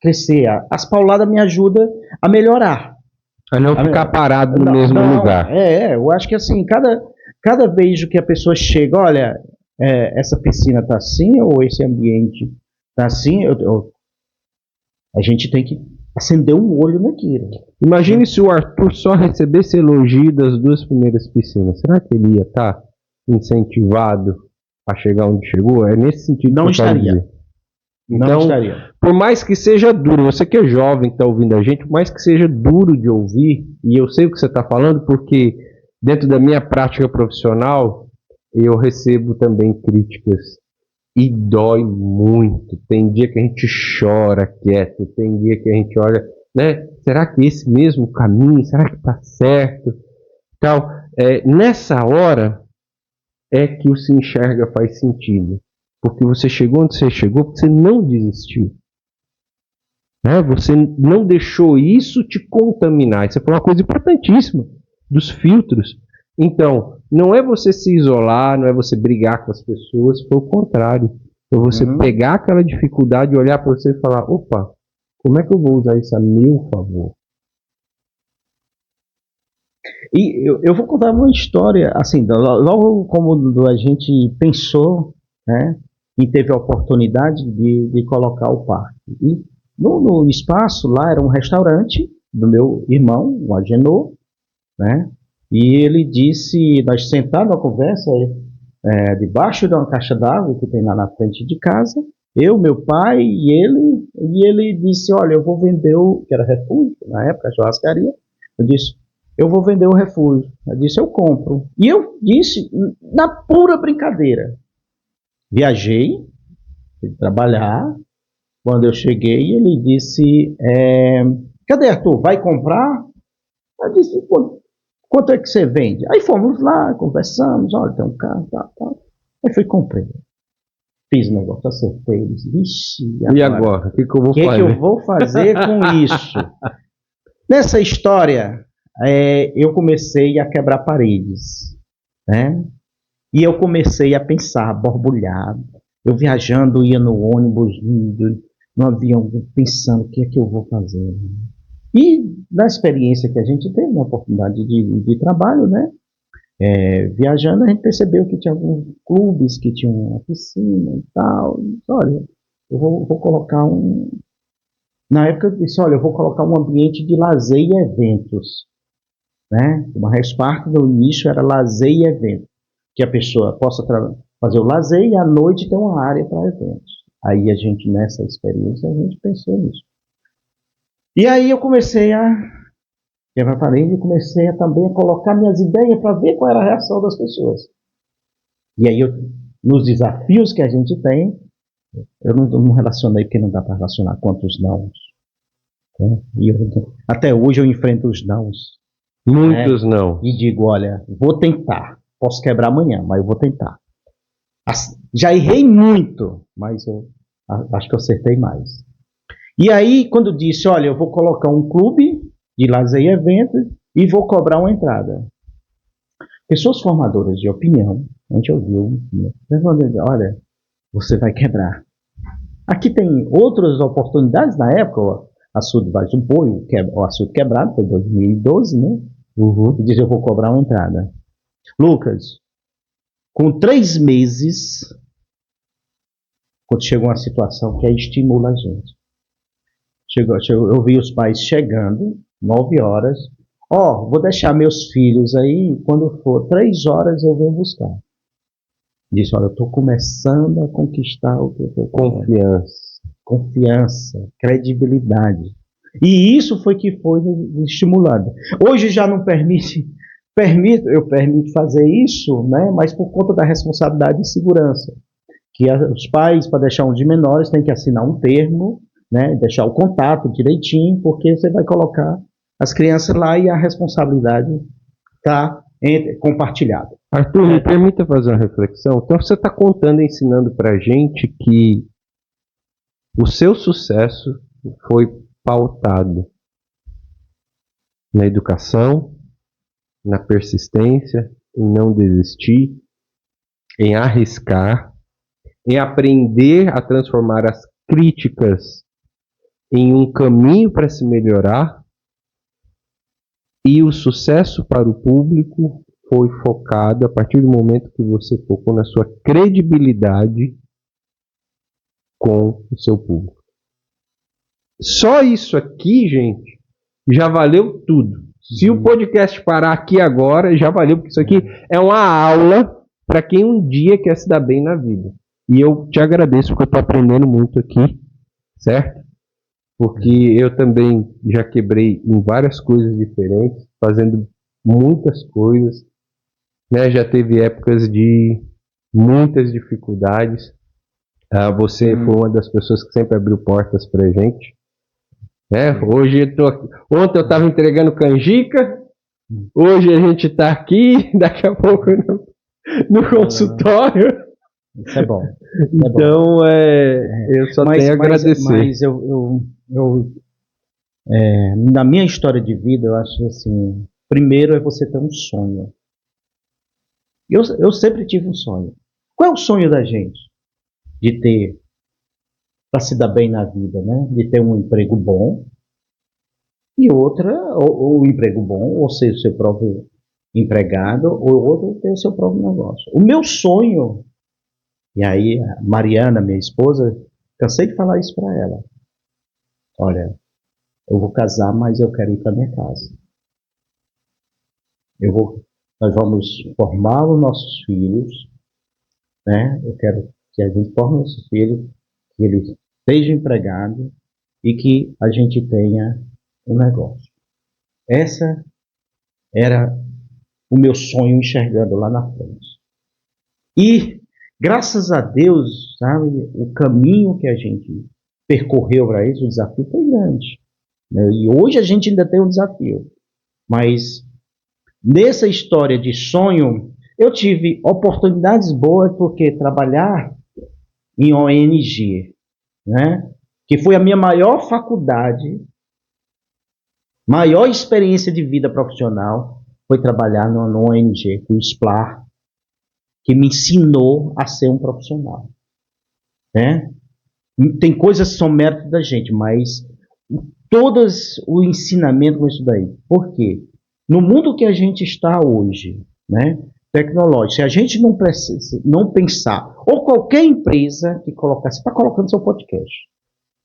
crescer. As pauladas me ajudam a melhorar. A não ficar parado no mesmo lugar. Eu acho que assim, cada vez que a pessoa chega, olha, essa piscina está assim, ou esse ambiente está assim, a gente tem que acender um olho naquilo. Imagine se o Arthur só recebesse elogio das 2 primeiras piscinas. Será que ele ia estar incentivado a chegar onde chegou? É nesse sentido que eu estaria. Então, não estaria. Por mais que seja duro, você que é jovem, que está ouvindo a gente, por mais que seja duro de ouvir, e eu sei o que você está falando, porque dentro da minha prática profissional, eu recebo também críticas e dói muito. Tem dia que a gente chora quieto, tem dia que a gente olha, né? Será que esse mesmo caminho? Será que está certo? Então, nessa hora é que o Se Enxerga faz sentido. Porque você chegou onde você chegou, porque você não desistiu. Né? Você não deixou isso te contaminar. Isso foi uma coisa importantíssima dos filtros. Então, não é você se isolar, não é você brigar com as pessoas, foi o contrário. É você pegar aquela dificuldade, olhar para você e falar, opa, como é que eu vou usar isso a meu favor? E eu vou contar uma história, assim, logo como a gente pensou, né, e teve a oportunidade de colocar o parque. E no espaço lá era um restaurante do meu irmão, o Agenor, né, e ele disse, nós sentamos na conversa, debaixo de uma caixa d'água que tem lá na frente de casa, eu, meu pai e ele disse, olha, eu vou vender que era refúgio, na época, a churrascaria, eu disse, eu vou vender o refúgio. Eu disse, eu compro. E eu disse, na pura brincadeira, viajei, fui trabalhar, quando eu cheguei, ele disse, cadê Arthur, vai comprar? Eu disse, quanto é que você vende? Aí fomos lá, conversamos, olha, tem um carro, tal. Aí fui comprei. Fiz o negócio, acertei, disse, vixe, e agora? O que eu vou fazer? O que eu vou fazer com isso? Nessa história, eu comecei a quebrar paredes, né? E eu comecei a pensar, borbulhar. Eu viajando, ia no ônibus, no avião, pensando, o que é que eu vou fazer? E na experiência que a gente teve, na oportunidade de trabalho, né? Viajando, a gente percebeu que tinha alguns clubes que tinham uma piscina e tal. E, olha, eu vou colocar Na época eu disse, olha, eu vou colocar um ambiente de lazer e eventos. Né? Uma parte do início era lazer e evento. Que a pessoa possa fazer o lazer e à noite ter uma área para eventos. Aí a gente, nessa experiência, a gente pensou nisso. E aí eu comecei também a colocar minhas ideias para ver qual era a reação das pessoas. E aí, nos desafios que a gente tem, eu não relacionei, porque não dá para relacionar quantos não. Né? Até hoje eu enfrento os nãos. Muitos não. E digo, olha, vou tentar. Posso quebrar amanhã, mas eu vou tentar. Já errei muito, mas eu acho que eu acertei mais. E aí, quando disse, olha, eu vou colocar um clube de lazer e eventos e vou cobrar uma entrada. Pessoas formadoras de opinião, a gente ouviu, olha, você vai quebrar. Aqui tem outras oportunidades na época, açude Vaz do Boi, o açude quebrado, foi em 2012, né? E diz, eu vou cobrar uma entrada. Lucas, com 3 meses, quando chega uma situação que aí estimula a gente. Eu vi os pais chegando, 9 horas. Vou deixar meus filhos aí, quando for 3 horas eu venho buscar. Disse, olha, eu estou começando a conquistar o que eu estou querendo. Confiança, credibilidade. E isso foi que foi estimulado. Hoje já não eu permito fazer isso, né? Mas por conta da responsabilidade de segurança. Que os pais, para deixar um de menores, têm que assinar um termo, né? Deixar o contato direitinho, porque você vai colocar as crianças lá e a responsabilidade está compartilhada. Arthur, me permita fazer uma reflexão. Então você está contando, ensinando para a gente que o seu sucesso foi pautado na educação, na persistência, em não desistir, em arriscar, em aprender a transformar as críticas em um caminho para se melhorar, e o sucesso para o público foi focado a partir do momento que você focou na sua credibilidade com o seu público. Só isso aqui, gente, já valeu tudo. Se o podcast parar aqui agora, já valeu, porque isso aqui é uma aula para quem um dia quer se dar bem na vida. E eu te agradeço, porque eu estou aprendendo muito aqui, certo? Porque eu também já quebrei em várias coisas diferentes, fazendo muitas coisas, né? Já teve épocas de muitas dificuldades. Você foi uma das pessoas que sempre abriu portas pra gente. Né? Hoje ontem eu estava entregando canjica, hoje a gente está aqui, daqui a pouco no consultório. Isso é bom. Então, eu só tenho a agradecer. Mas na minha história de vida, eu acho assim, primeiro é você ter um sonho. Eu sempre tive um sonho. Qual é o sonho da gente? De ter, para se dar bem na vida, né? De ter um emprego bom, e outra, ou um emprego bom, ou ser o seu próprio empregado, ou outro ter o seu próprio negócio. O meu sonho, e aí a Mariana, minha esposa, cansei de falar isso para ela. Olha, eu vou casar, mas eu quero ir para minha casa. Nós vamos formar os nossos filhos, né? Eu quero que a gente forme nossos filhos, que eles estejam empregados e que a gente tenha um negócio. Essa era o meu sonho enxergando lá na frente. E, graças a Deus, sabe, o caminho que a gente percorreu para isso, o desafio foi grande. Né? E hoje a gente ainda tem um desafio. Mas, nessa história de sonho, eu tive oportunidades boas porque trabalhar em ONG, né, que foi a minha maior faculdade, maior experiência de vida profissional, foi trabalhar numa ONG, o SPLAR, que me ensinou a ser um profissional. Né? Tem coisas que são mérito da gente, mas todos o ensinamento com isso daí. Por quê? No mundo que a gente está hoje, né, tecnológico, se a gente não pensar, ou qualquer empresa que colocar, você está colocando seu podcast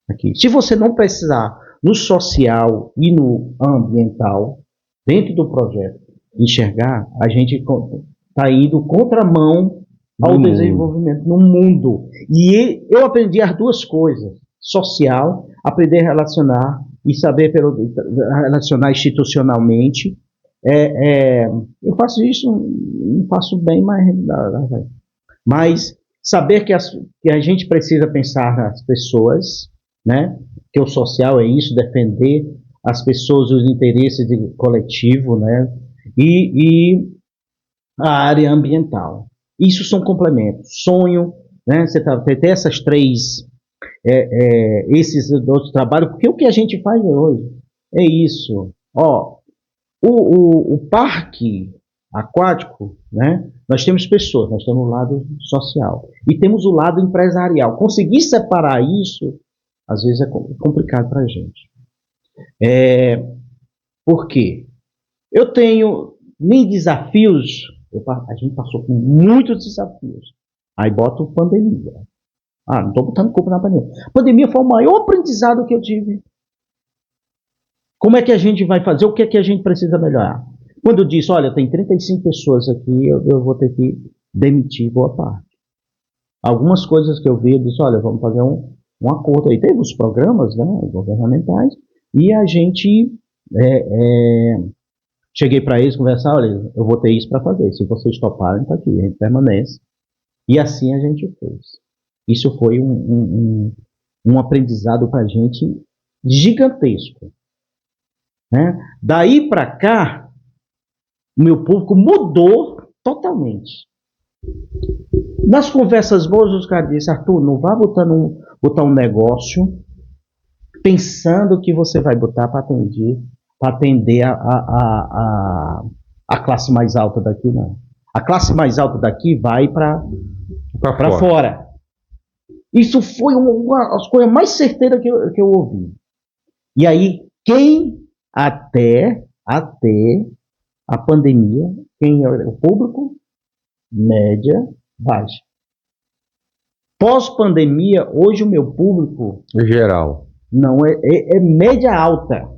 aqui, se você não precisar no social e no ambiental, dentro do projeto, enxergar, a gente está indo contramão ao desenvolvimento no mundo. E eu aprendi as duas coisas: social, aprender a relacionar e saber relacionar institucionalmente. Eu faço isso, não faço bem, mas saber que a gente precisa pensar nas pessoas, né? Que o social é isso, defender as pessoas, os interesses coletivo, né? E a área ambiental. Isso são complementos. Sonho, né? Você tem essas três, esses outros trabalhos, porque o que a gente faz hoje é isso. Ó, o parque aquático, né? Nós temos pessoas, nós temos o lado social e temos o lado empresarial. Conseguir separar isso, às vezes, é complicado para a gente. Por quê? Eu tenho nem desafios, a gente passou por muitos desafios. Aí bota pandemia. Não estou botando culpa na pandemia. A pandemia foi o maior aprendizado que eu tive. Como é que a gente vai fazer? O que é que a gente precisa melhorar? Quando eu disse, olha, tem 35 pessoas aqui, eu vou ter que demitir boa parte. Algumas coisas que eu vi, eu disse, olha, vamos fazer um acordo aí. Teve os programas, né, governamentais, e a gente cheguei para eles conversar, olha, eu vou ter isso para fazer. Se vocês toparem, está aqui, a gente permanece. E assim a gente fez. Isso foi um aprendizado para a gente gigantesco. Né? Daí para cá, o meu público mudou totalmente. Nas conversas boas, os caras disseram, Arthur, não vá botar um negócio pensando que você vai botar para atender a classe mais alta daqui, não. A classe mais alta daqui vai para fora. Isso foi uma das coisas mais certeiras que eu ouvi. E aí, até a pandemia, quem é o público? Média, baixa. Pós-pandemia, hoje o meu público... Geral. Não, é média alta.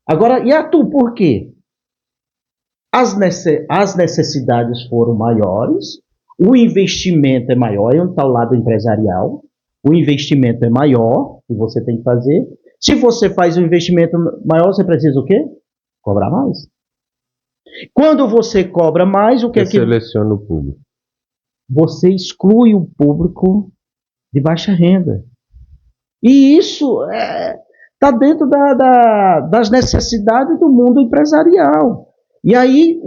Agora, e Arthur, por quê? As necessidades foram maiores, o investimento é maior, é onde está o lado empresarial, o investimento é maior, que você tem que fazer. Se você faz um investimento maior, você precisa o quê? Cobrar mais. Quando você cobra mais, o que você seleciona o público? Você exclui o público de baixa renda. E isso está dentro das necessidades do mundo empresarial. E aí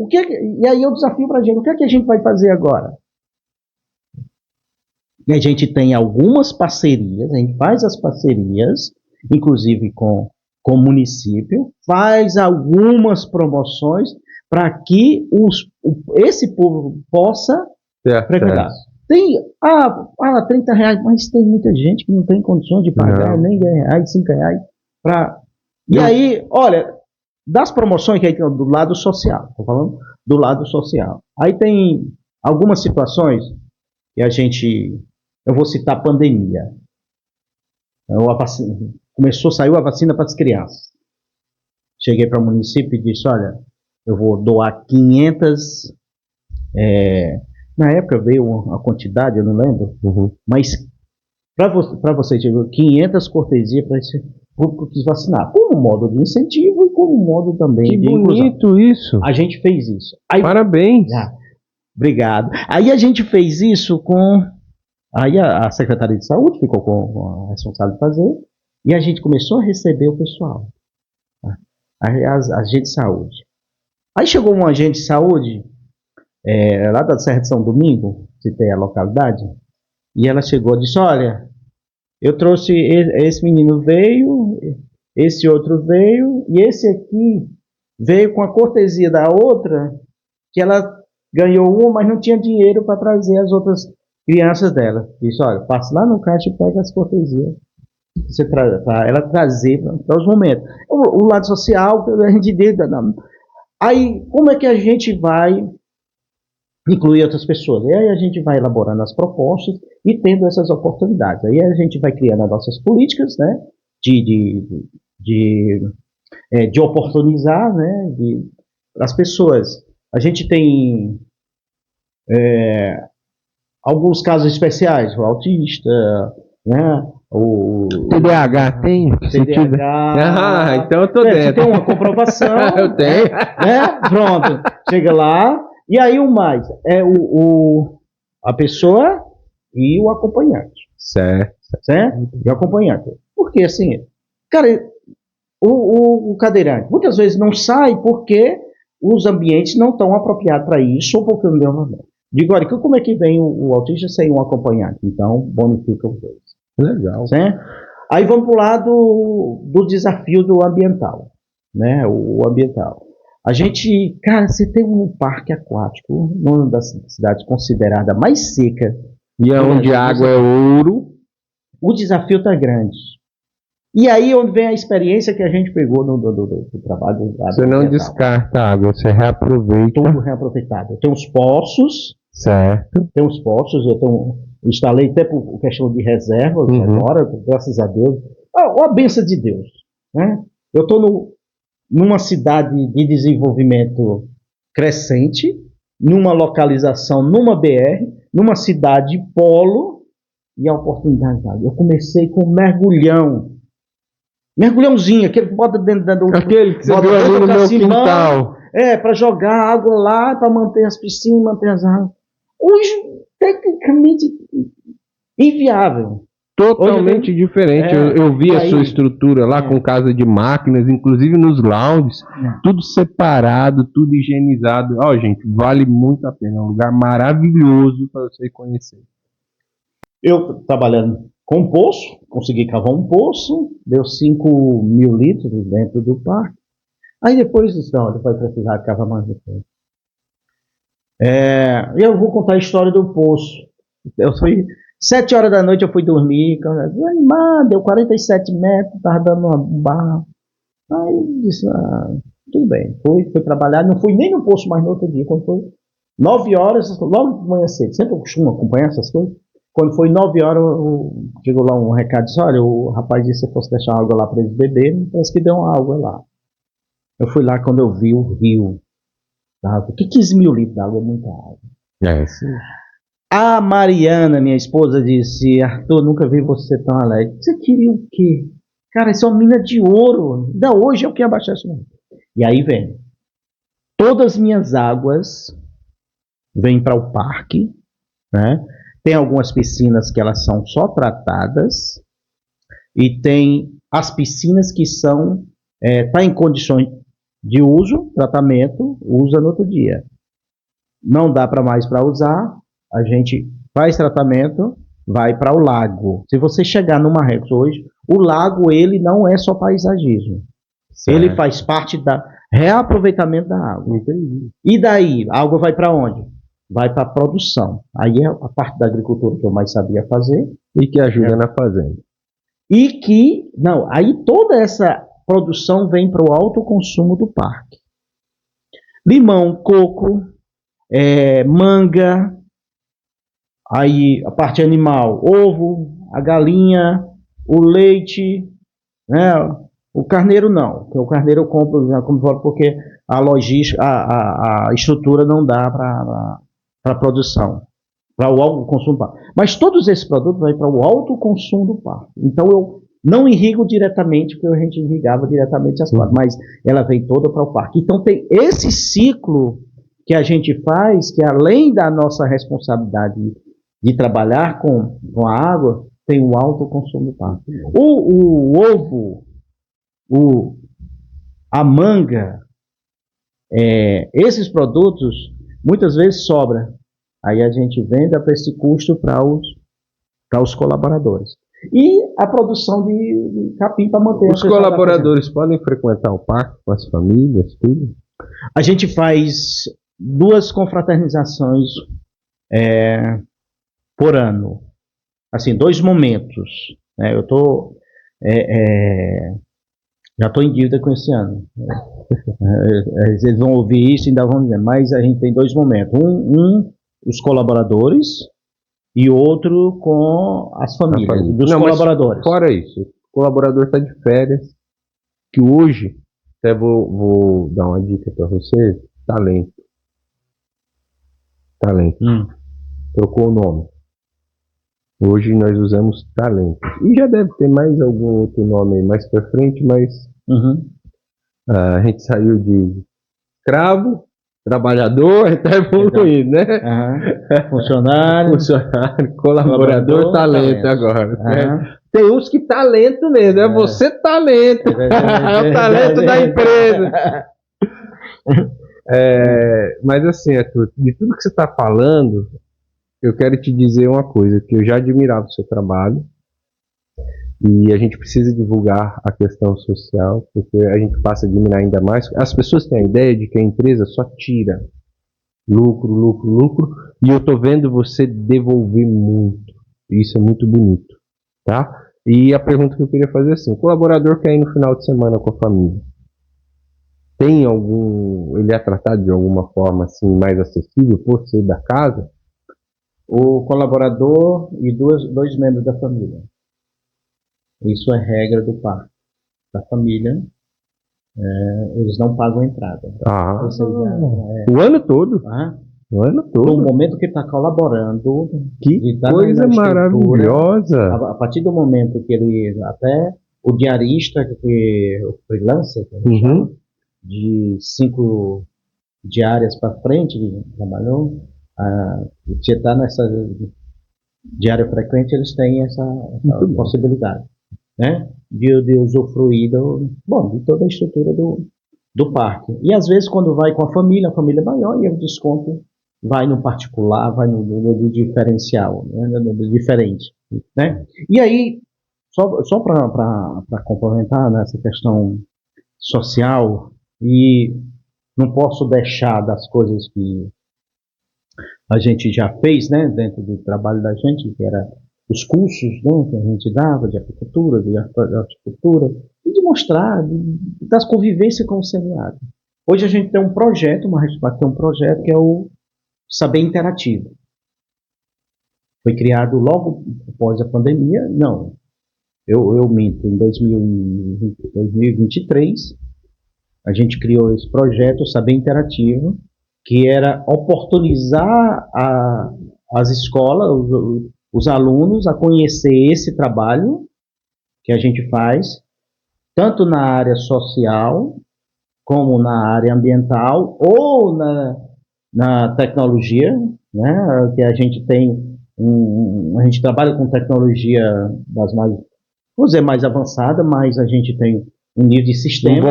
eu desafio para a gente, o que é que a gente vai fazer agora? E a gente tem algumas parcerias, a gente faz as parcerias, inclusive com o município, faz algumas promoções para que esse público possa frequentar. Tem, 30 reais, mas tem muita gente que não tem condições de pagar nem 10 reais, 5 reais. E aí, olha, das promoções que aí tem do lado social, estou falando do lado social. Aí tem algumas situações que eu vou citar a pandemia. Saiu a vacina para as crianças. Cheguei para o município e disse, olha, eu vou doar 500... na época veio a quantidade, eu não lembro, mas para vocês, 500 cortesias para esse público que quis vacinar, como modo de incentivo e como modo também de inclusão. Que bonito isso. A gente fez isso. Aí, parabéns. Obrigado. Aí a gente fez isso aí a Secretaria de Saúde ficou com a responsável de fazer, e a gente começou a receber o pessoal. A agente de saúde. Aí chegou um agente de saúde, lá da Serra de São Domingo, citei a localidade, e ela chegou e disse, olha, eu trouxe, esse menino veio, esse outro veio, e esse aqui veio com a cortesia da outra, que ela ganhou uma, mas não tinha dinheiro para trazer as outras crianças dela. Disse, olha, passa lá no caixa e pega as cortesias, para ela trazer para os momentos. O lado social, a gente diz, aí como é que a gente vai incluir outras pessoas? E aí a gente vai elaborando as propostas e tendo essas oportunidades. Aí a gente vai criando as nossas políticas, né, de oportunizar, né, as pessoas. A gente tem alguns casos especiais, o autista, né? O TDAH tem? TDAH. Então eu tô Você dentro. tem uma comprovação. Eu tenho. Né? Pronto. Chega lá. E aí o mais é a pessoa e o acompanhante. Certo. Certo? E o acompanhante. Porque assim, cara, o cadeirante muitas vezes não sai porque os ambientes não estão apropriados para isso ou porque não deu nada. Digo, olha, como é que vem o autista sem um acompanhante? Então, bonifica os dois. Legal. Certo? Aí vamos para o lado do desafio do ambiental. Né? O ambiental. A gente, cara, você tem um parque aquático, uma das cidades considerada mais seca. E onde a água é ouro. O desafio está grande. E aí onde vem a experiência que a gente pegou do trabalho. Você não descarta a água, você reaproveita. Tudo reaproveitado. Tem os poços. Certo. Tem os poços, instalei até por questão de reserva agora, graças a Deus. A bênção de Deus. Né? Eu estou numa cidade de desenvolvimento crescente, numa localização, numa BR, numa cidade polo, e a oportunidade. Eu comecei com um mergulhãozinho, aquele que bota dentro do... Aquele que você viu ali no meu quintal. Para jogar água lá, para manter as piscinas, manter as águas. Hoje, tecnicamente, inviável. Totalmente diferente. Eu vi a sua estrutura lá com casa de máquinas, inclusive nos lounges, tudo separado, tudo higienizado. Ó, gente, vale muito a pena. É um lugar maravilhoso para você conhecer. Eu trabalhando com poço, consegui cavar um poço, deu 5.000 litros dentro do parque. Aí depois disse, não, vai precisar cavar mais depois. Eu vou contar a história do poço. Eu fui 7 horas da noite, eu fui dormir, animado, deu 47 metros, estava dando uma barra. Aí eu disse, tudo bem, fui trabalhar, não fui nem no poço mais no outro dia, quando foi 9 horas, logo de manhã cedo, sempre eu costumo acompanhar essas coisas. Quando foi 9 horas, chegou lá um recado, disse, olha, o rapaz disse que se fosse deixar água lá para eles beberem, parece que deu uma água lá. Eu fui lá quando eu vi o rio. Que 15.000 litros d'água é muita água. Sim. A Mariana, minha esposa, disse, Arthur, nunca vi você tão alegre. Você queria o quê? Cara, isso é uma mina de ouro. Ainda hoje eu quero abaixar isso. E aí vem. Todas as minhas águas vêm para o parque, né? Tem algumas piscinas que elas são só tratadas e tem as piscinas que são tá em condições de uso, tratamento, usa no outro dia. Não dá para mais para usar, a gente faz tratamento, vai para o lago. Se você chegar no Marrecos hoje, o lago ele não é só paisagismo. Certo. Ele faz parte da reaproveitamento da água. Entendi. E daí, a água vai para onde? Vai para a produção. Aí é a parte da agricultura que eu mais sabia fazer. E que ajuda na fazenda. E que, aí toda essa produção vem para o alto consumo do parque. Limão, coco, manga, aí a parte animal, ovo, a galinha, o leite, né? O carneiro não, o carneiro eu compro porque a logística, a estrutura não dá para a produção, para o alto consumo do parque. Mas todos esses produtos vão para o alto consumo do parque. Então eu não irrigo diretamente, porque a gente irrigava diretamente as plantas, mas ela vem toda para o parque. Então tem esse ciclo que a gente faz, que além da nossa responsabilidade de trabalhar com a água, tem o alto consumo do parque. O ovo, a manga, esses produtos, muitas vezes sobra. Aí a gente vende para esse custo para os colaboradores. E a produção de capim para manter... Os colaboradores podem frequentar o parque com as famílias, tudo? A gente faz 2 confraternizações por ano. Assim, 2 momentos. Eu estou... já estou em dívida com esse ano. Eles vão ouvir isso e ainda vão dizer, mas a gente tem 2 momentos. Um os colaboradores e outro com as famílias dos colaboradores. Fora isso, o colaborador está de férias, que hoje, até vou dar uma dica para você, talento. Trocou o nome. Hoje nós usamos talentos. E já deve ter mais algum outro nome aí mais para frente, mas a gente saiu de escravo, trabalhador, está evoluindo, né? Funcionário, colaborador, talento agora. Né? Tem uns que talento mesmo, é você talento. É o talento da empresa. Mas assim, Arthur, de tudo que você está falando, eu quero te dizer uma coisa, que eu já admirava o seu trabalho, e a gente precisa divulgar a questão social, porque a gente passa a admirar ainda mais. As pessoas têm a ideia de que a empresa só tira lucro, lucro, lucro, e eu estou vendo você devolver muito. Isso é muito bonito, tá? E a pergunta que eu queria fazer é assim, o colaborador quer ir no final de semana com a família. Tem algum... Ele é tratado de alguma forma assim, mais acessível por ser da casa? O colaborador e dois membros da família. Isso é regra do parque. Da família, eles não pagam entrada. Ou seja, o ano todo. O ano todo. No momento que está colaborando. Que coisa maravilhosa. A partir do momento que ele, até o diarista, o freelancer, que a gente chama, de 5 diárias para frente, que trabalhou, se está nessa diária frequente, eles têm essa possibilidade, né, de usufruir de toda a estrutura do parque. E às vezes quando vai com a família é maior, e o desconto vai no particular, vai no diferencial, né, no diferente, né? E aí, só para complementar nessa questão social, e não posso deixar das coisas que a gente já fez, né, dentro do trabalho da gente, que era os cursos, né, que a gente dava de apicultura, de horticultura, e de mostrar das convivências com o semiárido. Hoje a gente tem um projeto, que é o Saber Interativo. Foi criado logo após a pandemia, não, eu minto, em 2023, a gente criou esse projeto, Saber Interativo, que era oportunizar as escolas, os alunos, a conhecer esse trabalho que a gente faz, tanto na área social, como na área ambiental, ou na tecnologia, né, que a gente tem, a gente trabalha com tecnologia das mais, vou dizer, mais avançada, mas a gente tem um nível de sistema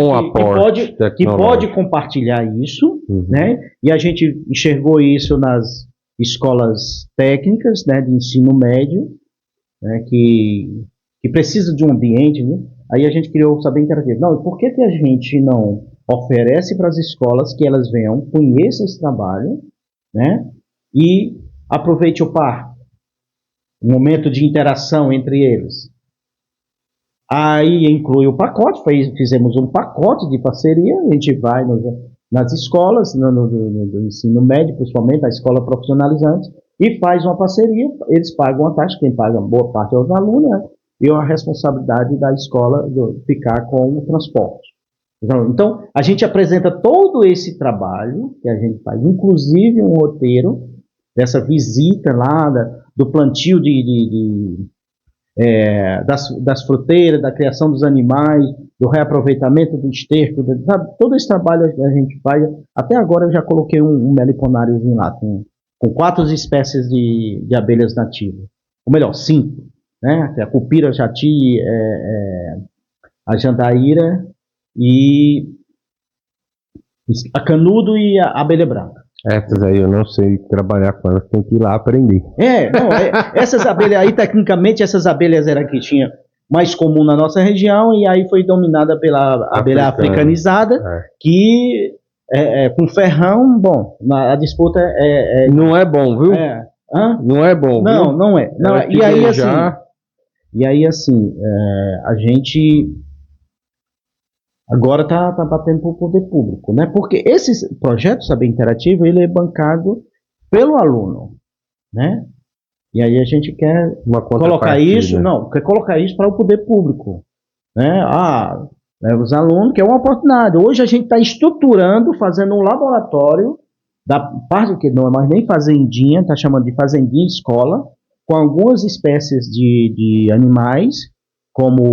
que pode compartilhar isso, né? E a gente enxergou isso nas escolas técnicas, né, de ensino médio, né, que precisa de um ambiente, né? Aí a gente criou o Saber Interativo. Não, por que a gente não oferece para as escolas que elas venham, conheçam esse trabalho, né, e aproveite o parque, um momento de interação entre eles. Aí inclui o pacote, fizemos um pacote de parceria, a gente vai nas escolas, no ensino médio, principalmente, na escola profissionalizante, e faz uma parceria, eles pagam a taxa, quem paga boa parte é os alunos, né, e a responsabilidade da escola de ficar com o transporte. Então, a gente apresenta todo esse trabalho que a gente faz, inclusive um roteiro dessa visita lá, do plantio das fruteiras, da criação dos animais, do reaproveitamento do esterco, todo esse trabalho que a gente faz. Até agora eu já coloquei um meliponáriozinho lá, com 4 espécies de abelhas nativas. Ou melhor, 5. Né? A cupira, a jati, a jandaíra e a canudo e a abelha branca. Essas aí eu não sei trabalhar com elas, tem que ir lá aprender. Essas abelhas aí, tecnicamente, essas abelhas eram que tinha mais comum na nossa região, e aí foi dominada pela abelha africanizada, que com ferrão, bom, a disputa não é bom, viu? Não é bom, não, viu? Não é. Não, e aí assim, a gente agora está batendo para o poder público, né? Porque esse projeto Saber Interativo, ele é bancado pelo aluno, né? E aí a gente quer colocar isso, quer colocar isso para o poder público, né? Os alunos, que é uma oportunidade. Hoje a gente está estruturando, fazendo um laboratório da parte que não é mais nem fazendinha, está chamando de fazendinha escola, com algumas espécies de animais, como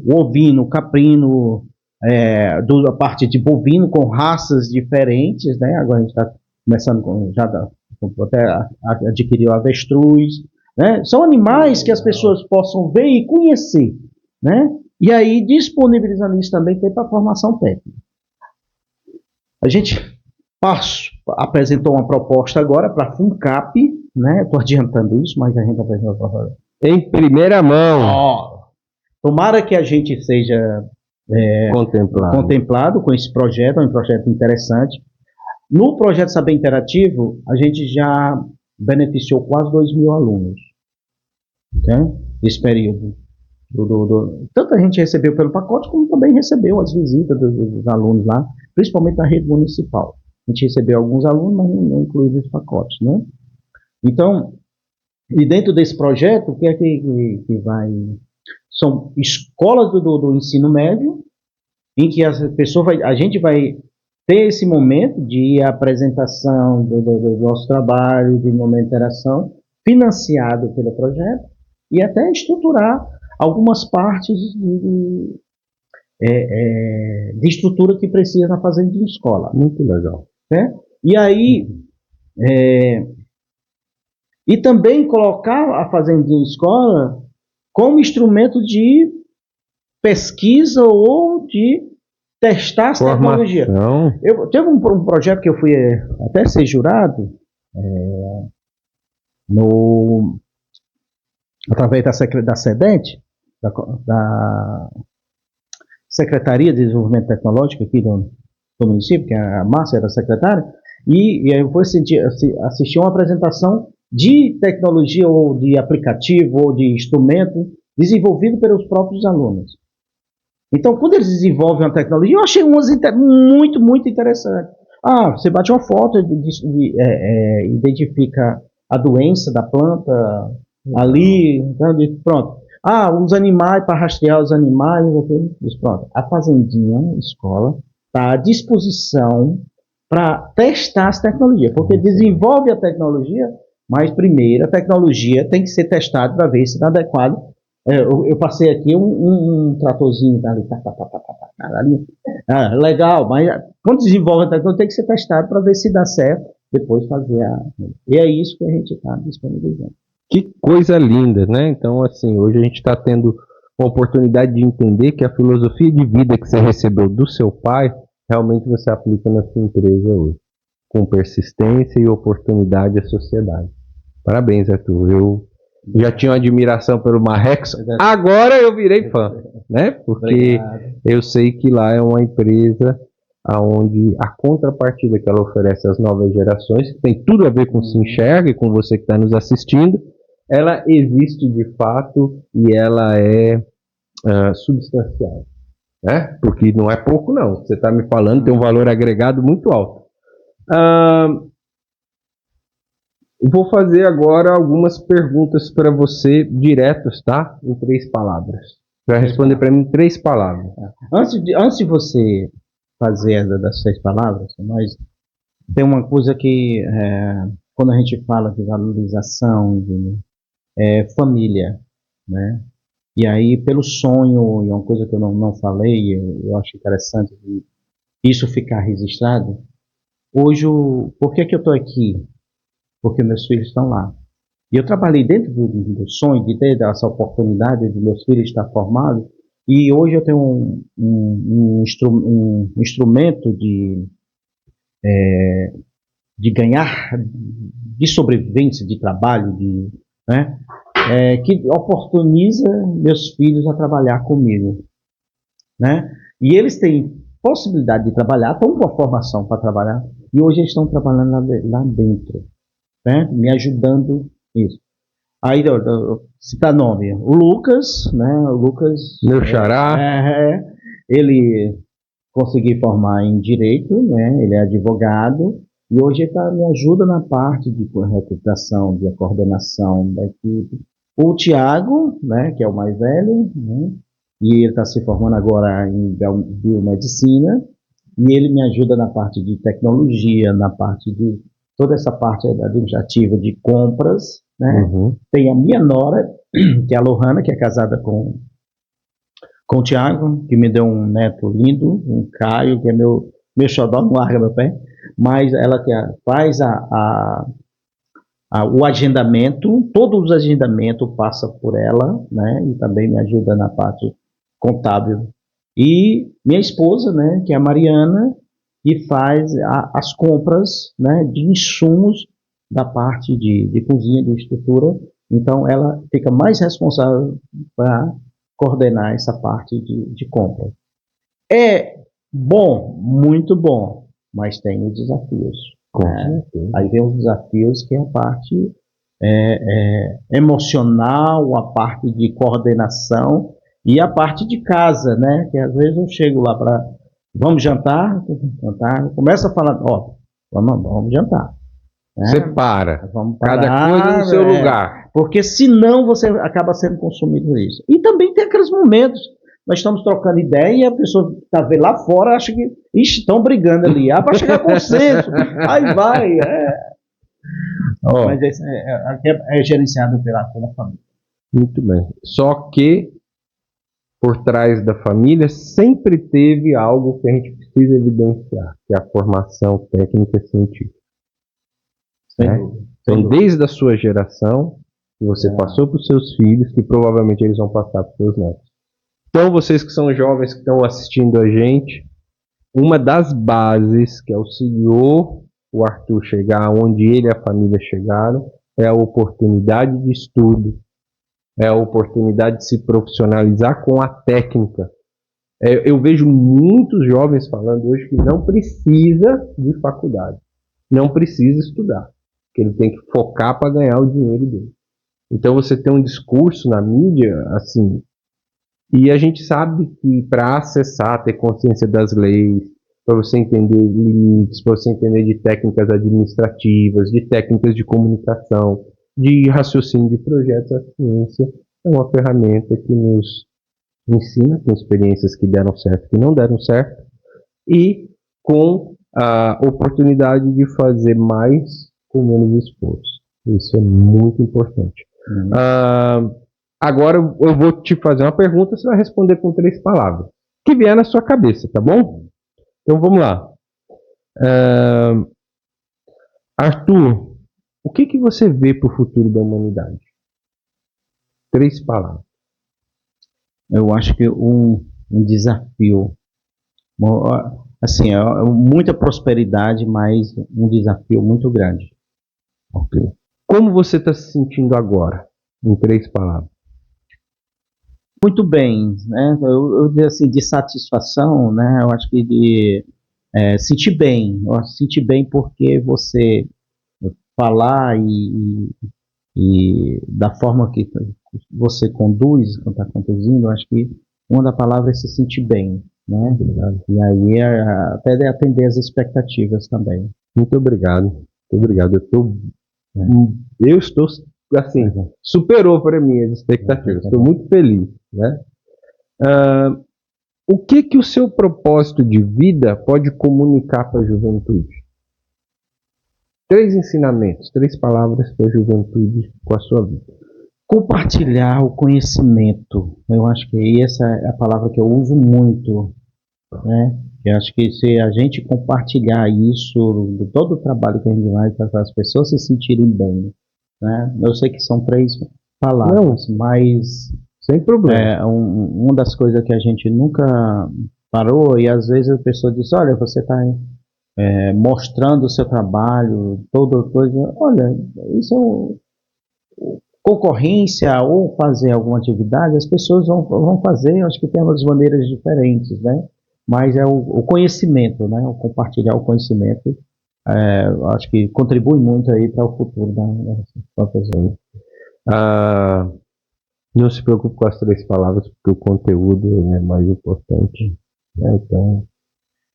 o ovino, o caprino, a parte de bovino com raças diferentes, né? Agora a gente está começando até adquirir o avestruz, né? São animais que as pessoas possam ver e conhecer, né? E aí disponibilizando isso também para a formação técnica. A gente apresentou uma proposta agora para a FUNCAP, né? Estou adiantando isso, mas a gente apresentou uma proposta. Em primeira mão. Tomara que a gente seja contemplado com esse projeto, é um projeto interessante. No projeto Saber Interativo, a gente já beneficiou quase 2.000 alunos, né? Nesse período. Tanto a gente recebeu pelo pacote, como também recebeu as visitas dos alunos lá, principalmente na rede municipal. A gente recebeu alguns alunos, mas não incluímos os pacotes, né? Então, e dentro desse projeto, o que é que vai... São escolas do ensino médio, em que a gente vai ter esse momento de apresentação do nosso trabalho, de momento de interação, financiado pelo projeto, e até estruturar algumas partes de estrutura que precisa na fazenda de escola. Muito legal. Né? E aí, e também colocar a fazendinha escola como instrumento de pesquisa ou de testar as tecnologias. Teve um projeto que eu fui até ser jurado, através da SEDENT, da Secretaria de Desenvolvimento Tecnológico aqui do município, que a Márcia era secretária, e eu fui assistir uma apresentação de tecnologia ou de aplicativo ou de instrumento desenvolvido pelos próprios alunos. Então, quando eles desenvolvem uma tecnologia, eu achei umas muito, muito interessantes. Você bate uma foto, identifica a doença da planta ali, então, pronto. Os animais, para rastrear os animais, pronto. A fazendinha, a escola, está à disposição para testar as tecnologias, porque desenvolve a tecnologia, mas primeiro a tecnologia tem que ser testada para ver se está adequado. Eu passei aqui um tratorzinho ali, legal, mas quando desenvolve a tecnologia tem que ser testado para ver se dá certo, depois fazer E é isso que a gente está disponibilizando. Que coisa linda, né? Então, assim, hoje a gente está tendo a oportunidade de entender que a filosofia de vida que você recebeu do seu pai, realmente você aplica na sua empresa hoje, com persistência e oportunidade à sociedade. Parabéns, Arthur. Eu já tinha uma admiração pelo Marrex, agora eu virei fã, né? Porque eu sei que lá é uma empresa onde a contrapartida que ela oferece às novas gerações, que tem tudo a ver com o Se Enxerga e com você que está nos assistindo, ela existe de fato e ela é substancial, né? Porque não é pouco não, você está me falando, tem um valor agregado muito alto. Vou fazer agora algumas perguntas para você diretas, tá? Em 3 palavras. Vai responder para mim em 3 palavras. Antes de você fazer das 3 palavras, mas tem uma coisa que quando a gente fala de valorização, família, né? E aí pelo sonho, e uma coisa que eu não falei, eu acho interessante isso ficar registrado. Hoje, por que eu estou aqui? Porque meus filhos estão lá. E eu trabalhei dentro do sonho de ter essa oportunidade de meus filhos estar formados, e hoje eu tenho um instrumento de ganhar, de sobrevivência, de trabalho, né, que oportuniza meus filhos a trabalhar comigo, né? E eles têm possibilidade de trabalhar, estão com a formação para trabalhar, e hoje eles estão trabalhando lá dentro, né? Me ajudando isso. Aí, citar nome, o Lucas, né? O Lucas, meu xará, ele conseguiu formar em Direito, né? Ele é advogado, e hoje ele me ajuda na parte de recrutação, de coordenação da equipe. O Tiago, né? Que é o mais velho, né? E ele está se formando agora em biomedicina, e ele me ajuda na parte de tecnologia, na parte de toda essa parte administrativa de compras, né? Uhum. Tem a minha nora, que é a Lohana, que é casada com o Thiago, que me deu um neto lindo, um Caio, que é meu xodó, não larga meu pé, mas ela que faz o agendamento, todos os agendamentos passa por ela, né? E também me ajuda na parte contábil. E minha esposa, né? Que é a Mariana, que faz as compras, né? De insumos da parte de cozinha, de estrutura. Então, ela fica mais responsável para coordenar essa parte de compra. É bom, muito bom, mas tem os desafios. Com Né? certeza. Aí vem os desafios que é a parte emocional, a parte de coordenação e a parte de casa, né? Que às vezes eu chego lá para vamos jantar, começa a falar, ó, vamos jantar, né? Separa. Vamos Cada coisa no parar, seu lugar. porque senão você acaba sendo consumido por isso. E também tem aqueles momentos, nós estamos trocando ideia e a pessoa está vendo lá fora, acha que, estão brigando ali, para chegar a consenso, aí vai, Ó, mas é gerenciado pela família. muito bem. Só que por trás da família sempre teve algo que a gente precisa evidenciar, que é a formação técnica científica. Sem Né? dúvida. Então, desde a sua geração, que você passou para os seus filhos, que provavelmente eles vão passar para os seus netos. Então, vocês que são jovens que estão assistindo a gente, uma das bases que auxiliou o Arthur chegar onde ele e a família chegaram é a oportunidade de estudo, é a oportunidade de se profissionalizar com a técnica. Eu vejo muitos jovens falando hoje que não precisa de faculdade, não precisa estudar, que ele tem que focar para ganhar o dinheiro dele. Então você tem um discurso na mídia assim, e a gente sabe que para acessar, ter consciência das leis, para você entender limites, para você entender de técnicas administrativas, de técnicas de comunicação, de raciocínio de projetos, a ciência é uma ferramenta que nos ensina com experiências que deram certo, que não deram certo, e com a oportunidade de fazer mais com menos esforço. Isso é muito importante. Agora eu vou te fazer uma pergunta, você vai responder com 3 palavras, que vier na sua cabeça, tá bom? Então vamos lá. Arthur, o que você vê para o futuro da humanidade? 3 palavras. Eu acho que um desafio, assim, muita prosperidade, mas um desafio muito grande. Ok. Como você está se sentindo agora? Em 3 palavras. Muito bem, né? Eu digo assim, de satisfação, né? Eu acho que de sentir bem. Eu acho sentir bem porque você falar e da forma que você conduz, quando está conduzindo, eu acho que uma da palavra é se sentir bem, né? E aí até atender as expectativas também. Muito obrigado. Muito obrigado. Eu estou assim, superou para mim as expectativas. Estou muito feliz, né? O que o seu propósito de vida pode comunicar para a juventude? 3 ensinamentos, 3 palavras para a juventude com a sua vida. Compartilhar o conhecimento. Eu acho que essa é a palavra que eu uso muito, né? Eu acho que se a gente compartilhar isso, de todo o trabalho que a gente vai para as pessoas se sentirem bem, né? Eu sei que são 3 palavras, mas sem problema. Uma das coisas que a gente nunca parou, e às vezes a pessoa diz, olha, você está mostrando o seu trabalho, toda coisa, olha, isso concorrência ou fazer alguma atividade, as pessoas vão fazer, acho que tem umas maneiras diferentes, né? Mas é o conhecimento, né? O compartilhar o conhecimento, acho que contribui muito aí para o futuro da pessoa. Não se preocupe com as 3 palavras, porque o conteúdo é mais importante. Né? Então,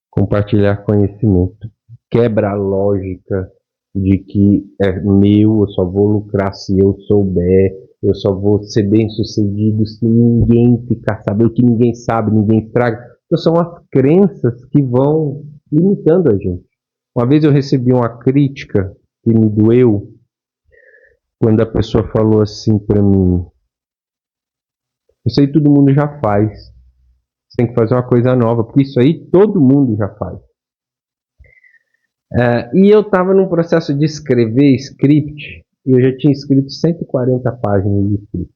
compartilhar conhecimento. Quebra a lógica de que é meu, eu só vou lucrar se eu souber, eu só vou ser bem sucedido se ninguém ficar sabendo, que ninguém sabe, ninguém estraga. Então são as crenças que vão limitando a gente. Uma vez eu recebi uma crítica que me doeu, quando a pessoa falou assim para mim: isso aí todo mundo já faz. Você tem que fazer uma coisa nova, porque isso aí todo mundo já faz. E eu estava num processo de escrever script, e eu já tinha escrito 140 páginas de script.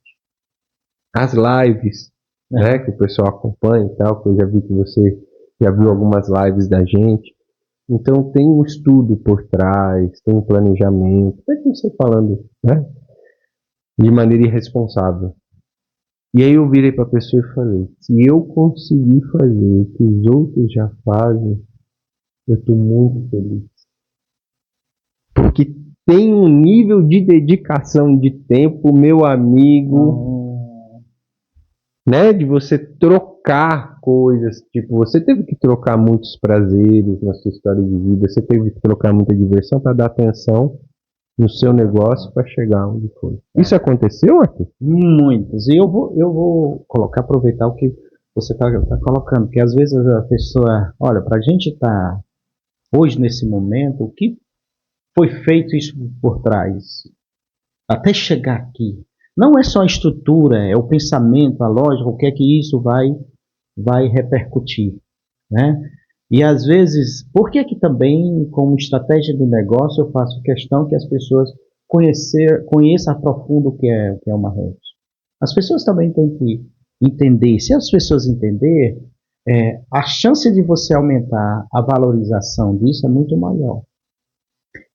As lives, né, que o pessoal acompanha e tal, que eu já vi que você já viu algumas lives da gente. Então tem um estudo por trás, tem um planejamento, é como você falando, né, de maneira irresponsável. E aí eu virei para a pessoa e falei: se eu conseguir fazer o que os outros já fazem, eu estou muito feliz. Porque tem um nível de dedicação de tempo, meu amigo, né? De você trocar coisas. Tipo, você teve que trocar muitos prazeres na sua história de vida, você teve que trocar muita diversão para dar atenção no seu negócio para chegar onde foi. Isso aconteceu, Arthur? Muitos. E eu vou colocar, aproveitar o que você está colocando, porque às vezes a pessoa, olha, para a gente estar hoje nesse momento, o que foi feito isso por trás, até chegar aqui, não é só a estrutura, é o pensamento, a lógica, o que é que isso vai repercutir, né? E às vezes, por que que também, como estratégia de negócio, eu faço questão que as pessoas conheçam a profundo o que é uma rede? As pessoas também têm que entender. Se as pessoas entenderem, a chance de você aumentar a valorização disso é muito maior.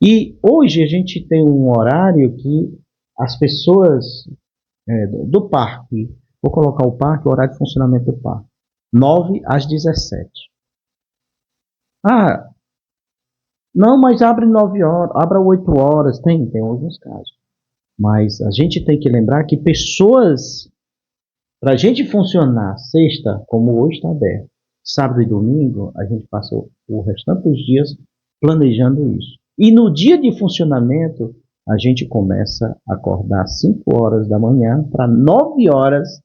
E hoje a gente tem um horário que as pessoas do parque, vou colocar o parque, o horário de funcionamento do parque, 9 às 17. Ah, não, mas abre 9 horas, abre 8 horas, tem alguns casos. Mas a gente tem que lembrar que pessoas, para a gente funcionar sexta, como hoje está aberto, sábado e domingo, a gente passa o restante dos dias planejando isso. E no dia de funcionamento, a gente começa a acordar 5 horas da manhã para 9 horas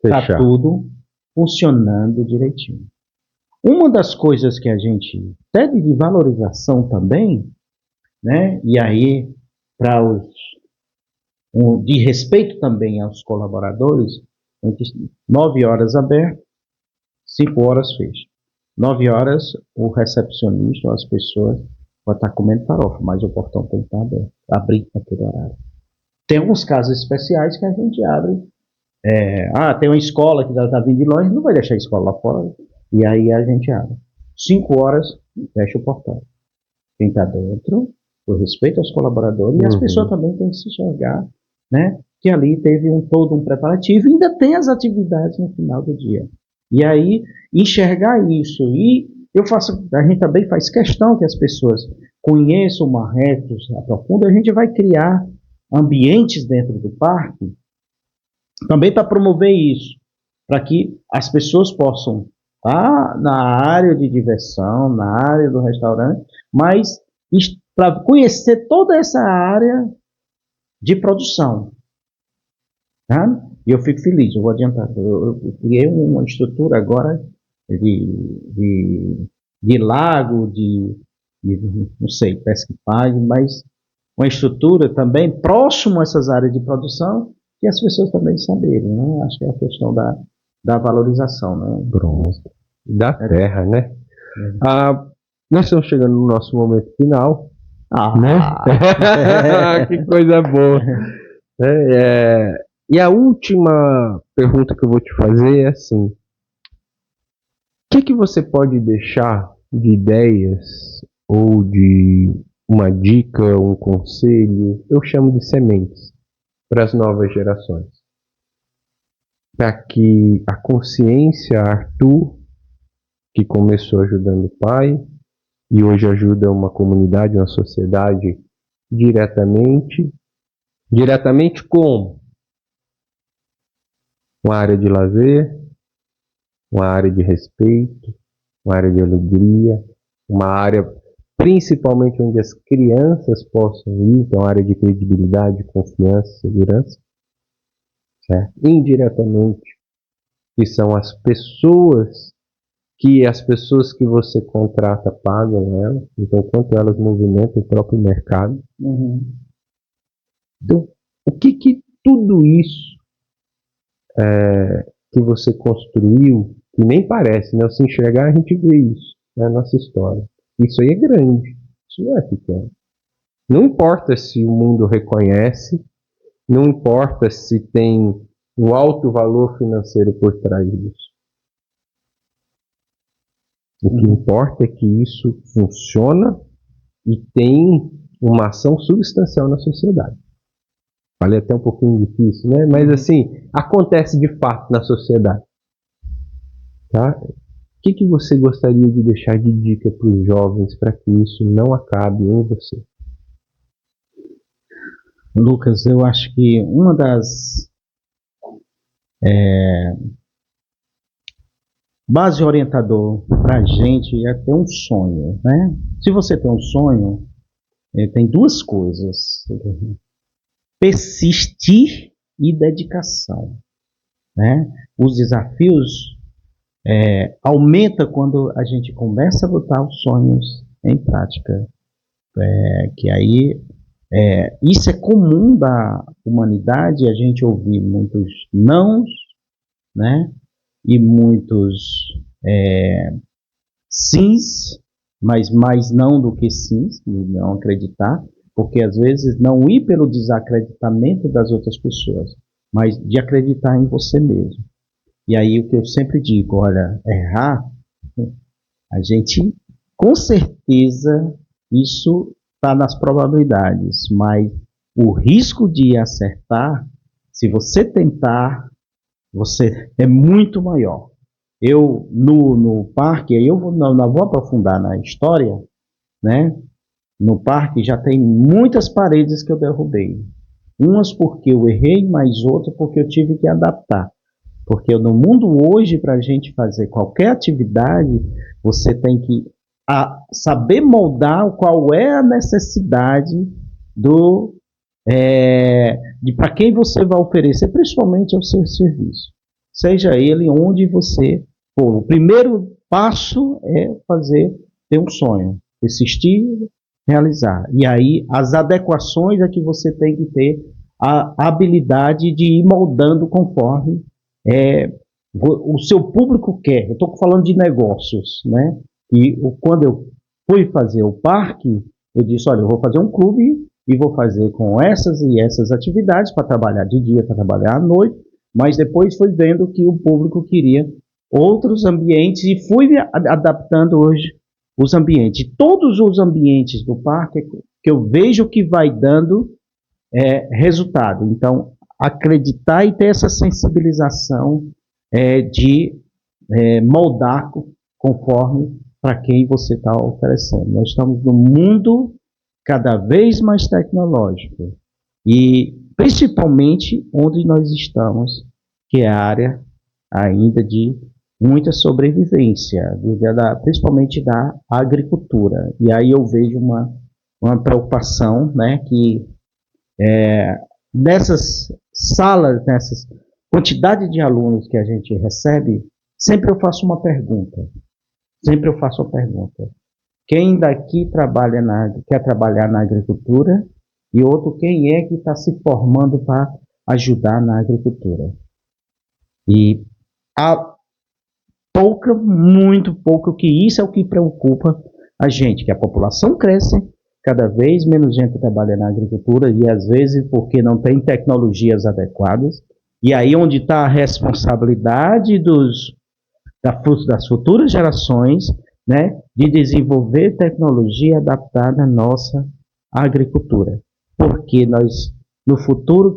está tudo funcionando direitinho. Uma das coisas que a gente pede de valorização também, né, e aí de respeito também aos colaboradores, 9 horas aberto, 5 horas fecha. 9 horas o recepcionista, as pessoas vão estar comendo farofa, mas o portão tem que estar aberto, abrir naquele horário. Tem alguns casos especiais que a gente abre. Tem uma escola que está vindo de longe, não vai deixar a escola lá fora. E aí a gente abre. 5 horas, fecha o portão. Quem está dentro, por respeito aos colaboradores, e as pessoas também têm que se enxergar, né? Que ali teve todo um preparativo e ainda tem as atividades no final do dia. E aí, enxergar isso. E a gente também faz questão que as pessoas conheçam o Marretos aprofundam. A gente vai criar ambientes dentro do parque também para promover isso, para que as pessoas possam estar na área de diversão, na área do restaurante, mas para conhecer toda essa área de produção. Tá? E eu fico feliz, eu vou adiantar. Eu criei uma estrutura agora de lago, não sei, pesca e pague, mas uma estrutura também próximo a essas áreas de produção que as pessoas também saberem, né? Acho que é a questão da valorização, né? Pronto. Da terra, né? Nós estamos chegando no nosso momento final, né? Que coisa boa. E a última pergunta que eu vou te fazer é assim: o que você pode deixar de ideias ou de uma dica, um conselho, eu chamo de sementes, para as novas gerações? Para que a consciência, Arthur, que começou ajudando o pai e hoje ajuda uma comunidade, uma sociedade diretamente como? Uma área de lazer, uma área de respeito, uma área de alegria, uma área principalmente onde as crianças possam ir, que é uma área de credibilidade, confiança, segurança, certo? Indiretamente, que são as pessoas que você contrata pagam elas, então quanto elas movimentam o próprio mercado. Então, O que tudo isso que você construiu, que nem parece, né? Se enxergar, a gente vê isso na nossa história. Isso aí é grande, isso não é pequeno. Não importa se o mundo reconhece, não importa se tem um alto valor financeiro por trás disso. O que importa é que isso funciona e tem uma ação substancial na sociedade. Falei até um pouquinho difícil, né? Mas assim, acontece de fato na sociedade. Tá? O que você gostaria de deixar de dica para os jovens para que isso não acabe em você? Lucas, eu acho que uma das base orientador para a gente é ter um sonho, né? Se você tem um sonho, tem duas coisas: persistir e dedicação, né? Os desafios aumentam quando a gente começa a botar os sonhos em prática, que aí isso é comum da humanidade, a gente ouvir muitos nãos, né? E muitos sims, mas mais não do que sims, não acreditar, porque às vezes não ir pelo desacreditamento das outras pessoas, mas de acreditar em você mesmo. E aí o que eu sempre digo, olha, errar, a gente, com certeza, isso está nas probabilidades, mas o risco de acertar, se você tentar, você é muito maior. Eu, no parque, eu não vou aprofundar na história, né? No parque já tem muitas paredes que eu derrubei. Umas porque eu errei, mas outras porque eu tive que adaptar. Porque no mundo hoje, para a gente fazer qualquer atividade, você tem que saber moldar qual é a necessidade de para quem você vai oferecer, principalmente o seu serviço. Seja ele onde você for. O primeiro passo é ter um sonho, persistir, realizar. E aí as adequações é que você tem que ter a habilidade de ir moldando conforme o seu público quer. Eu estou falando de negócios, né? E quando eu fui fazer o parque, eu disse, olha, eu vou fazer um clube e vou fazer com essas e essas atividades para trabalhar de dia, para trabalhar à noite, mas depois fui vendo que o público queria outros ambientes e fui me adaptando hoje os ambientes. Todos os ambientes do parque que eu vejo que vai dando resultado. Então, acreditar e ter essa sensibilização de moldar conforme para quem você está oferecendo. Nós estamos num mundo cada vez mais tecnológico e principalmente onde nós estamos, que é a área ainda de muita sobrevivência, principalmente da agricultura. E aí eu vejo uma preocupação, né, que nessas salas, nessas quantidade de alunos que a gente recebe, sempre eu faço uma pergunta. Quem daqui quer trabalhar na agricultura? E outro, quem é que está se formando para ajudar na agricultura? E há muito pouco, que isso é o que preocupa a gente, que a população cresce, cada vez menos gente trabalha na agricultura e às vezes porque não tem tecnologias adequadas. E aí onde está a responsabilidade das futuras gerações, né, de desenvolver tecnologia adaptada à nossa agricultura. Porque no futuro,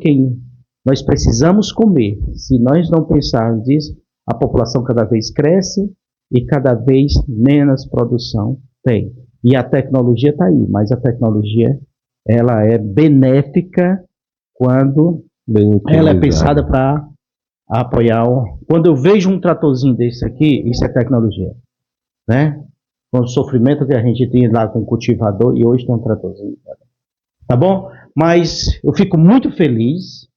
nós precisamos comer. Se nós não pensarmos nisso, a população cada vez cresce e cada vez menos produção tem. E a tecnologia está aí, mas a tecnologia ela é benéfica quando ela é pensada para apoiar. Quando eu vejo um tratorzinho desse aqui, isso é tecnologia, né? Com o sofrimento que a gente tem lá com o cultivador e hoje tem um tratorzinho, tá bom? Mas eu fico muito feliz,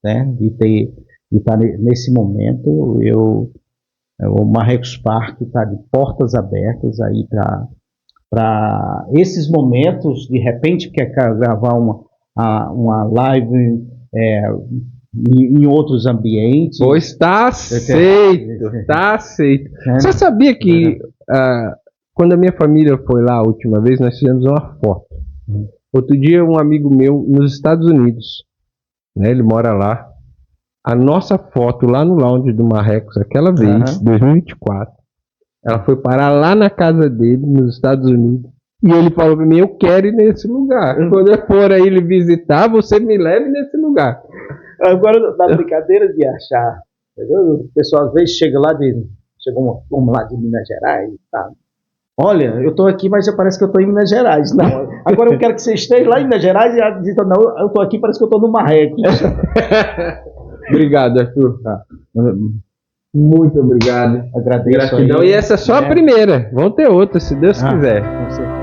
né, de estar nesse momento. O Marrecos Parque está de portas abertas aí para esses momentos. De repente quer gravar uma live em outros ambientes. Pois tá aceito, tá aceito. Você sabia que quando a minha família foi lá a última vez, nós fizemos uma foto. Outro dia, um amigo meu nos Estados Unidos, né, ele mora lá, a nossa foto lá no lounge do Marrecos, aquela vez, 2024, ela foi parar lá na casa dele, nos Estados Unidos, e ele falou pra mim, eu quero ir nesse lugar. Quando eu for aí ele visitar, você me leve nesse lugar. Agora, na brincadeira de achar, entendeu? O pessoal às vezes chega lá vamos lá de Minas Gerais, tá? Olha, eu tô aqui, mas parece que eu tô em Minas Gerais. Não, agora eu quero que você esteja lá em Minas Gerais e diz, não, eu tô aqui, parece que eu tô no Marrecos. Obrigado, Arthur. Muito obrigado. Agradeço. Gratidão. Aí, e essa é só a primeira. Vão ter outras, se Deus quiser. Com certeza.